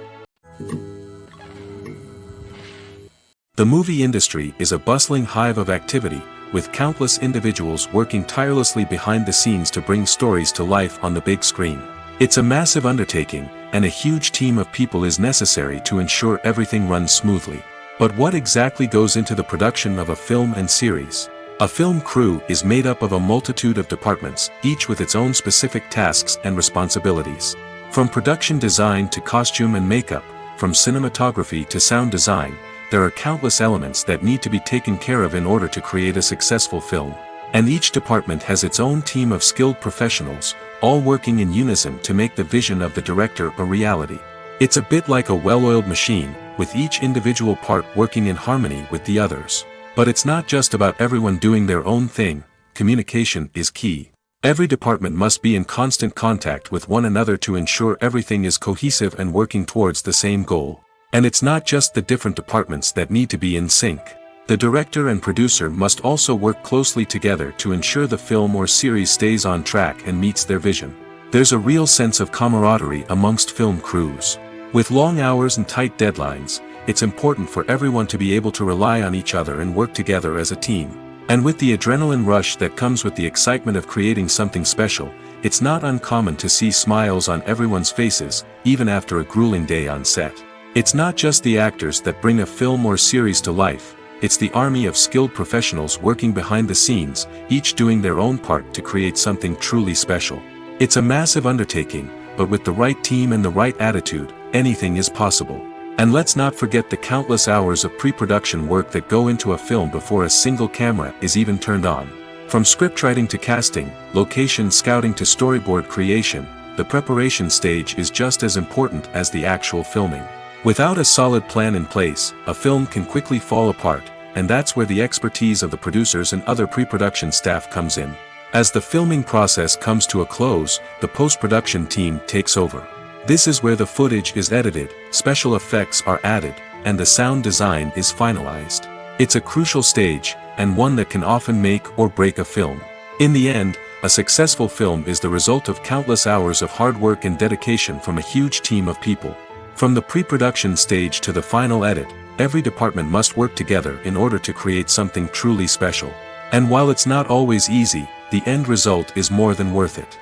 The movie industry is a bustling hive of activity, with countless individuals working tirelessly behind the scenes to bring stories to life on the big screen. It's a massive undertaking, and a huge team of people is necessary to ensure everything runs smoothly. But what exactly goes into the production of a film and series? A film crew is made up of a multitude of departments, each with its own specific tasks and responsibilities. From production design to costume and makeup, from cinematography to sound design, there are countless elements that need to be taken care of in order to create a successful film. And each department has its own team of skilled professionals, all working in unison to make the vision of the director a reality. It's a bit like a well-oiled machine, with each individual part working in harmony with the others. But it's not just about everyone doing their own thing, communication is key. Every department must be in constant contact with one another to ensure everything is cohesive and working towards the same goal. And it's not just the different departments that need to be in sync. The director and producer must also work closely together to ensure the film or series stays on track and meets their vision. There's a real sense of camaraderie amongst film crews. With long hours and tight deadlines, it's important for everyone to be able to rely on each other and work together as a team. And with the adrenaline rush that comes with the excitement of creating something special, it's not uncommon to see smiles on everyone's faces, even after a grueling day on set. It's not just the actors that bring a film or series to life, it's the army of skilled professionals working behind the scenes, each doing their own part to create something truly special. It's a massive undertaking, but with the right team and the right attitude, anything is possible. And let's not forget the countless hours of pre-production work that go into a film before a single camera is even turned on. From scriptwriting to casting, location scouting to storyboard creation, the preparation stage is just as important as the actual filming. Without a solid plan in place, a film can quickly fall apart, and that's where the expertise of the producers and other pre-production staff comes in. As the filming process comes to a close, the post-production team takes over. This is where the footage is edited, special effects are added, and the sound design is finalized. It's a crucial stage, and one that can often make or break a film. In the end, a successful film is the result of countless hours of hard work and dedication from a huge team of people. From the pre-production stage to the final edit, every department must work together in order to create something truly special. And while it's not always easy, the end result is more than worth it.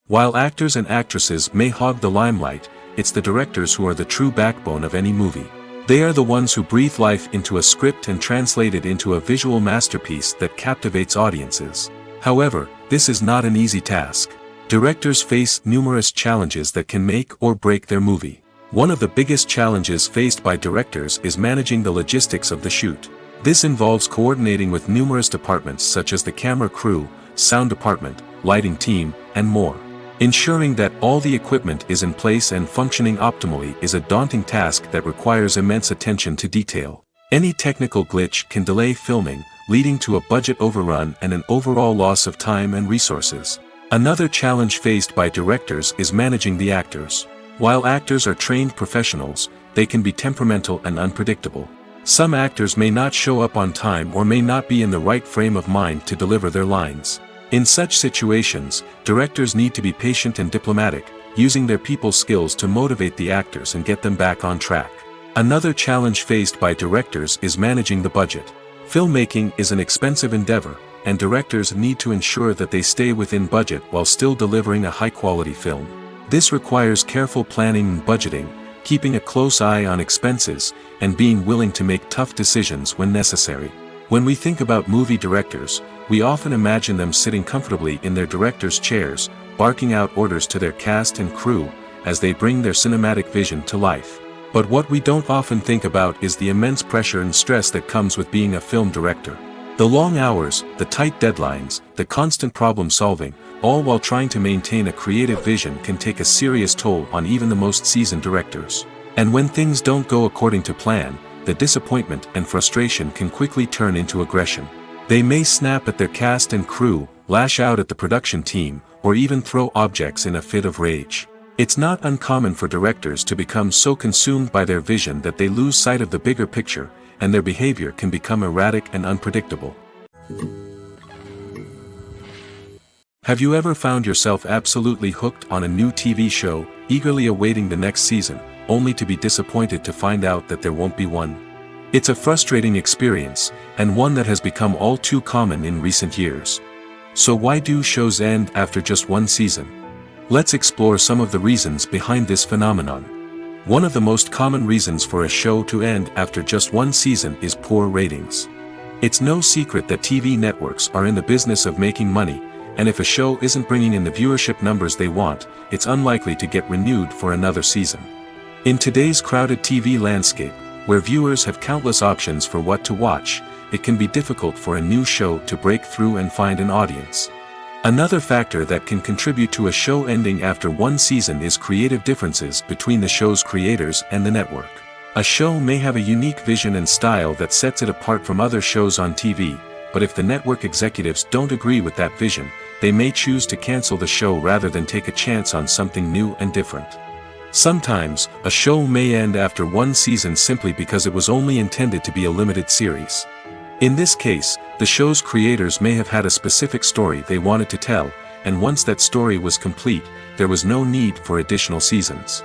While actors and actresses may hog the limelight, it's the directors who are the true backbone of any movie. They are the ones who breathe life into a script and translate it into a visual masterpiece that captivates audiences. However, this is not an easy task. Directors face numerous challenges that can make or break their movie. One of the biggest challenges faced by directors is managing the logistics of the shoot. This involves coordinating with numerous departments such as the camera crew, sound department, lighting team, and more. Ensuring that all the equipment is in place and functioning optimally is a daunting task that requires immense attention to detail. Any technical glitch can delay filming, leading to a budget overrun and an overall loss of time and resources. Another challenge faced by directors is managing the actors. While actors are trained professionals, they can be temperamental and unpredictable. Some actors may not show up on time or may not be in the right frame of mind to deliver their lines. In such situations, directors need to be patient and diplomatic, using their people skills to motivate the actors and get them back on track. Another challenge faced by directors is managing the budget. Filmmaking is an expensive endeavor, and directors need to ensure that they stay within budget while still delivering a high-quality film. This requires careful planning and budgeting, keeping a close eye on expenses, and being willing to make tough decisions when necessary. When we think about movie directors, we often imagine them sitting comfortably in their director's chairs, barking out orders to their cast and crew, as they bring their cinematic vision to life. But what we don't often think about is the immense pressure and stress that comes with being a film director. The long hours, the tight deadlines, the constant problem solving, all while trying to maintain a creative vision can take a serious toll on even the most seasoned directors. And when things don't go according to plan, the disappointment and frustration can quickly turn into aggression. They may snap at their cast and crew, lash out at the production team, or even throw objects in a fit of rage. It's not uncommon for directors to become so consumed by their vision that they lose sight of the bigger picture, and their behavior can become erratic and unpredictable. Have you ever found yourself absolutely hooked on a new TV show, eagerly awaiting the next season, only to be disappointed to find out that there won't be one? It's a frustrating experience, and one that has become all too common in recent years. So why do shows end after just one season? Let's explore some of the reasons behind this phenomenon. One of the most common reasons for a show to end after just one season is poor ratings. It's no secret that TV networks are in the business of making money, and if a show isn't bringing in the viewership numbers they want, it's unlikely to get renewed for another season. In today's crowded TV landscape, where viewers have countless options for what to watch, it can be difficult for a new show to break through and find an audience. Another factor that can contribute to a show ending after one season is creative differences between the show's creators and the network. A show may have a unique vision and style that sets it apart from other shows on TV, but if the network executives don't agree with that vision, they may choose to cancel the show rather than take a chance on something new and different. Sometimes, a show may end after one season simply because it was only intended to be a limited series. In this case, the show's creators may have had a specific story they wanted to tell, and once that story was complete, there was no need for additional seasons.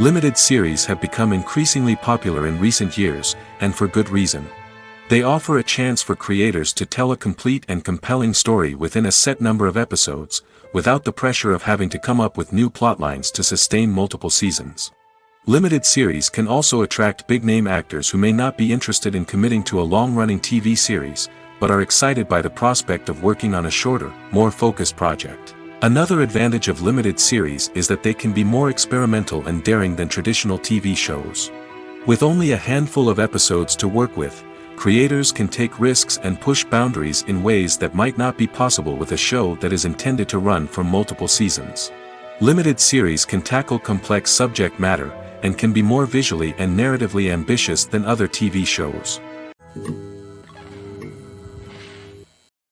Limited series have become increasingly popular in recent years, and for good reason. They offer a chance for creators to tell a complete and compelling story within a set number of episodes, without the pressure of having to come up with new plotlines to sustain multiple seasons. Limited series can also attract big-name actors who may not be interested in committing to a long-running TV series, but are excited by the prospect of working on a shorter, more focused project. Another advantage of limited series is that they can be more experimental and daring than traditional TV shows. With only a handful of episodes to work with, creators can take risks and push boundaries in ways that might not be possible with a show that is intended to run for multiple seasons. Limited series can tackle complex subject matter, and can be more visually and narratively ambitious than other TV shows.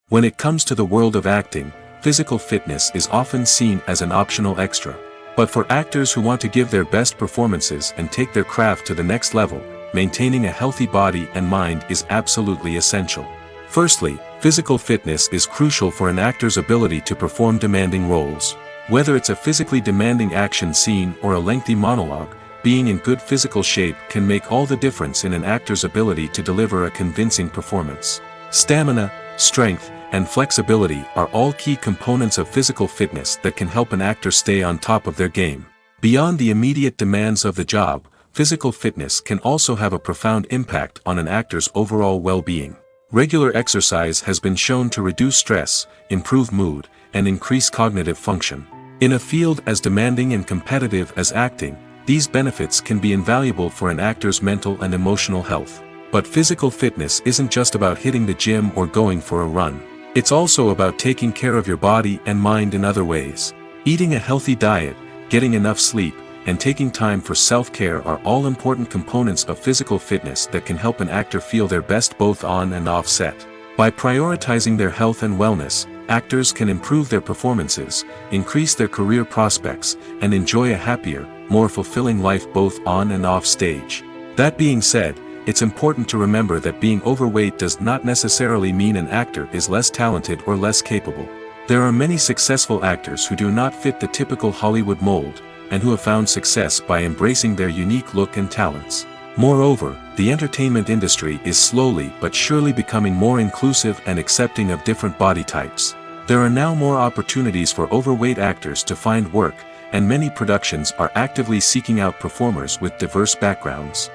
When it comes to the world of acting, physical fitness is often seen as an optional extra. But for actors who want to give their best performances and take their craft to the next level, maintaining a healthy body and mind is absolutely essential. Firstly, physical fitness is crucial for an actor's ability to perform demanding roles. Whether it's a physically demanding action scene or a lengthy monologue, being in good physical shape can make all the difference in an actor's ability to deliver a convincing performance. Stamina, strength, and flexibility are all key components of physical fitness that can help an actor stay on top of their game. Beyond the immediate demands of the job, physical fitness can also have a profound impact on an actor's overall well-being. Regular exercise has been shown to reduce stress, improve mood, and increase cognitive function. In a field as demanding and competitive as acting, these benefits can be invaluable for an actor's mental and emotional health. But physical fitness isn't just about hitting the gym or going for a run. It's also about taking care of your body and mind in other ways. Eating a healthy diet, getting enough sleep, and taking time for self-care are all important components of physical fitness that can help an actor feel their best both on and off set. By prioritizing their health and wellness, actors can improve their performances, increase their career prospects, and enjoy a happier, more fulfilling life both on and off stage. That being said, it's important to remember that being overweight does not necessarily mean an actor is less talented or less capable. There are many successful actors who do not fit the typical Hollywood mold, and who have found success by embracing their unique look and talents. Moreover, the entertainment industry is slowly but surely becoming more inclusive and accepting of different body types. There are now more opportunities for overweight actors to find work, and many productions are actively seeking out performers with diverse backgrounds.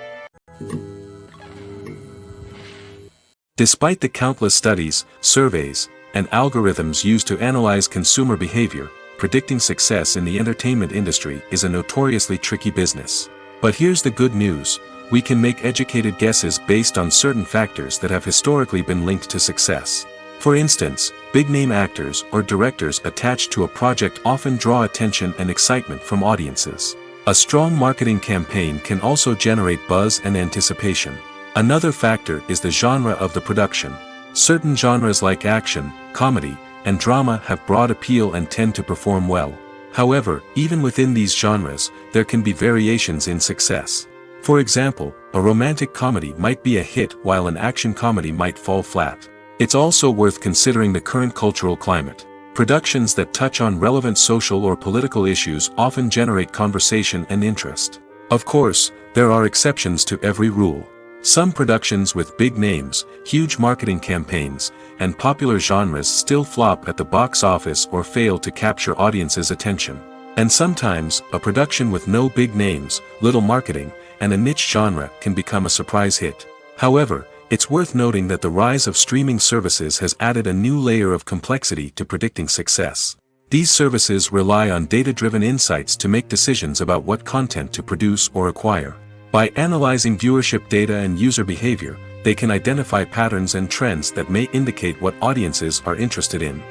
Despite the countless studies, surveys, and algorithms used to analyze consumer behavior, predicting success in the entertainment industry is a notoriously tricky business. But here's the good news: we can make educated guesses based on certain factors that have historically been linked to success. For instance, big-name actors or directors attached to a project often draw attention and excitement from audiences. A strong marketing campaign can also generate buzz and anticipation. Another factor is the genre of the production. Certain genres like action, comedy, and drama have broad appeal and tend to perform well. However, even within these genres, there can be variations in success. For example, a romantic comedy might be a hit while an action comedy might fall flat. It's also worth considering the current cultural climate. Productions that touch on relevant social or political issues often generate conversation and interest. Of course, there are exceptions to every rule. Some productions with big names, huge marketing campaigns, and popular genres still flop at the box office or fail to capture audiences' attention. And sometimes, a production with no big names, little marketing, and a niche genre can become a surprise hit. However, it's worth noting that the rise of streaming services has added a new layer of complexity to predicting success. These services rely on data-driven insights to make decisions about what content to produce or acquire. By analyzing viewership data and user behavior, they can identify patterns and trends that may indicate what audiences are interested in.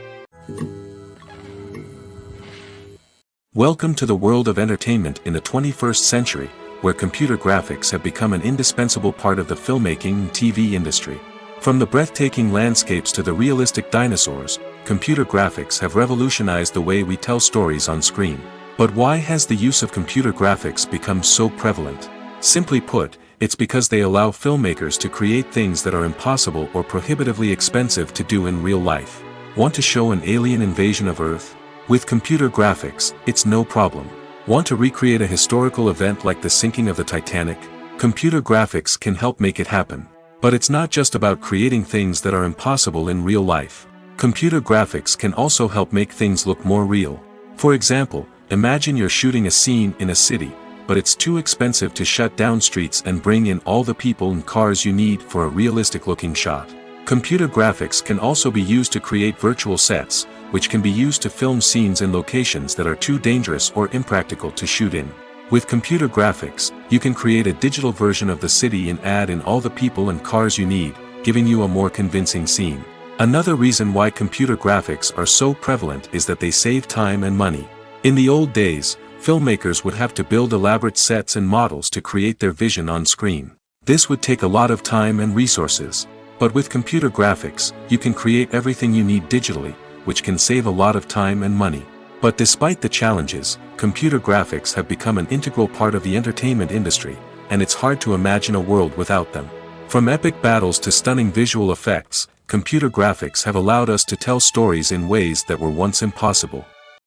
Welcome to the world of entertainment in the 21st century, where computer graphics have become an indispensable part of the filmmaking and TV industry. From the breathtaking landscapes to the realistic dinosaurs, computer graphics have revolutionized the way we tell stories on screen. But why has the use of computer graphics become so prevalent? Simply put, it's because they allow filmmakers to create things that are impossible or prohibitively expensive to do in real life. Want to show an alien invasion of Earth? With computer graphics, it's no problem. Want to recreate a historical event like the sinking of the Titanic? Computer graphics can help make it happen. But it's not just about creating things that are impossible in real life. Computer graphics can also help make things look more real. For example, imagine you're shooting a scene in a city, but it's too expensive to shut down streets and bring in all the people and cars you need for a realistic-looking shot. Computer graphics can also be used to create virtual sets, which can be used to film scenes in locations that are too dangerous or impractical to shoot in. With computer graphics, you can create a digital version of the city and add in all the people and cars you need, giving you a more convincing scene. Another reason why computer graphics are so prevalent is that they save time and money. In the old days, filmmakers would have to build elaborate sets and models to create their vision on screen. This would take a lot of time and resources. But with computer graphics, you can create everything you need digitally, which can save a lot of time and money. But despite the challenges, computer graphics have become an integral part of the entertainment industry, and it's hard to imagine a world without them. From epic battles to stunning visual effects, computer graphics have allowed us to tell stories in ways that were once impossible.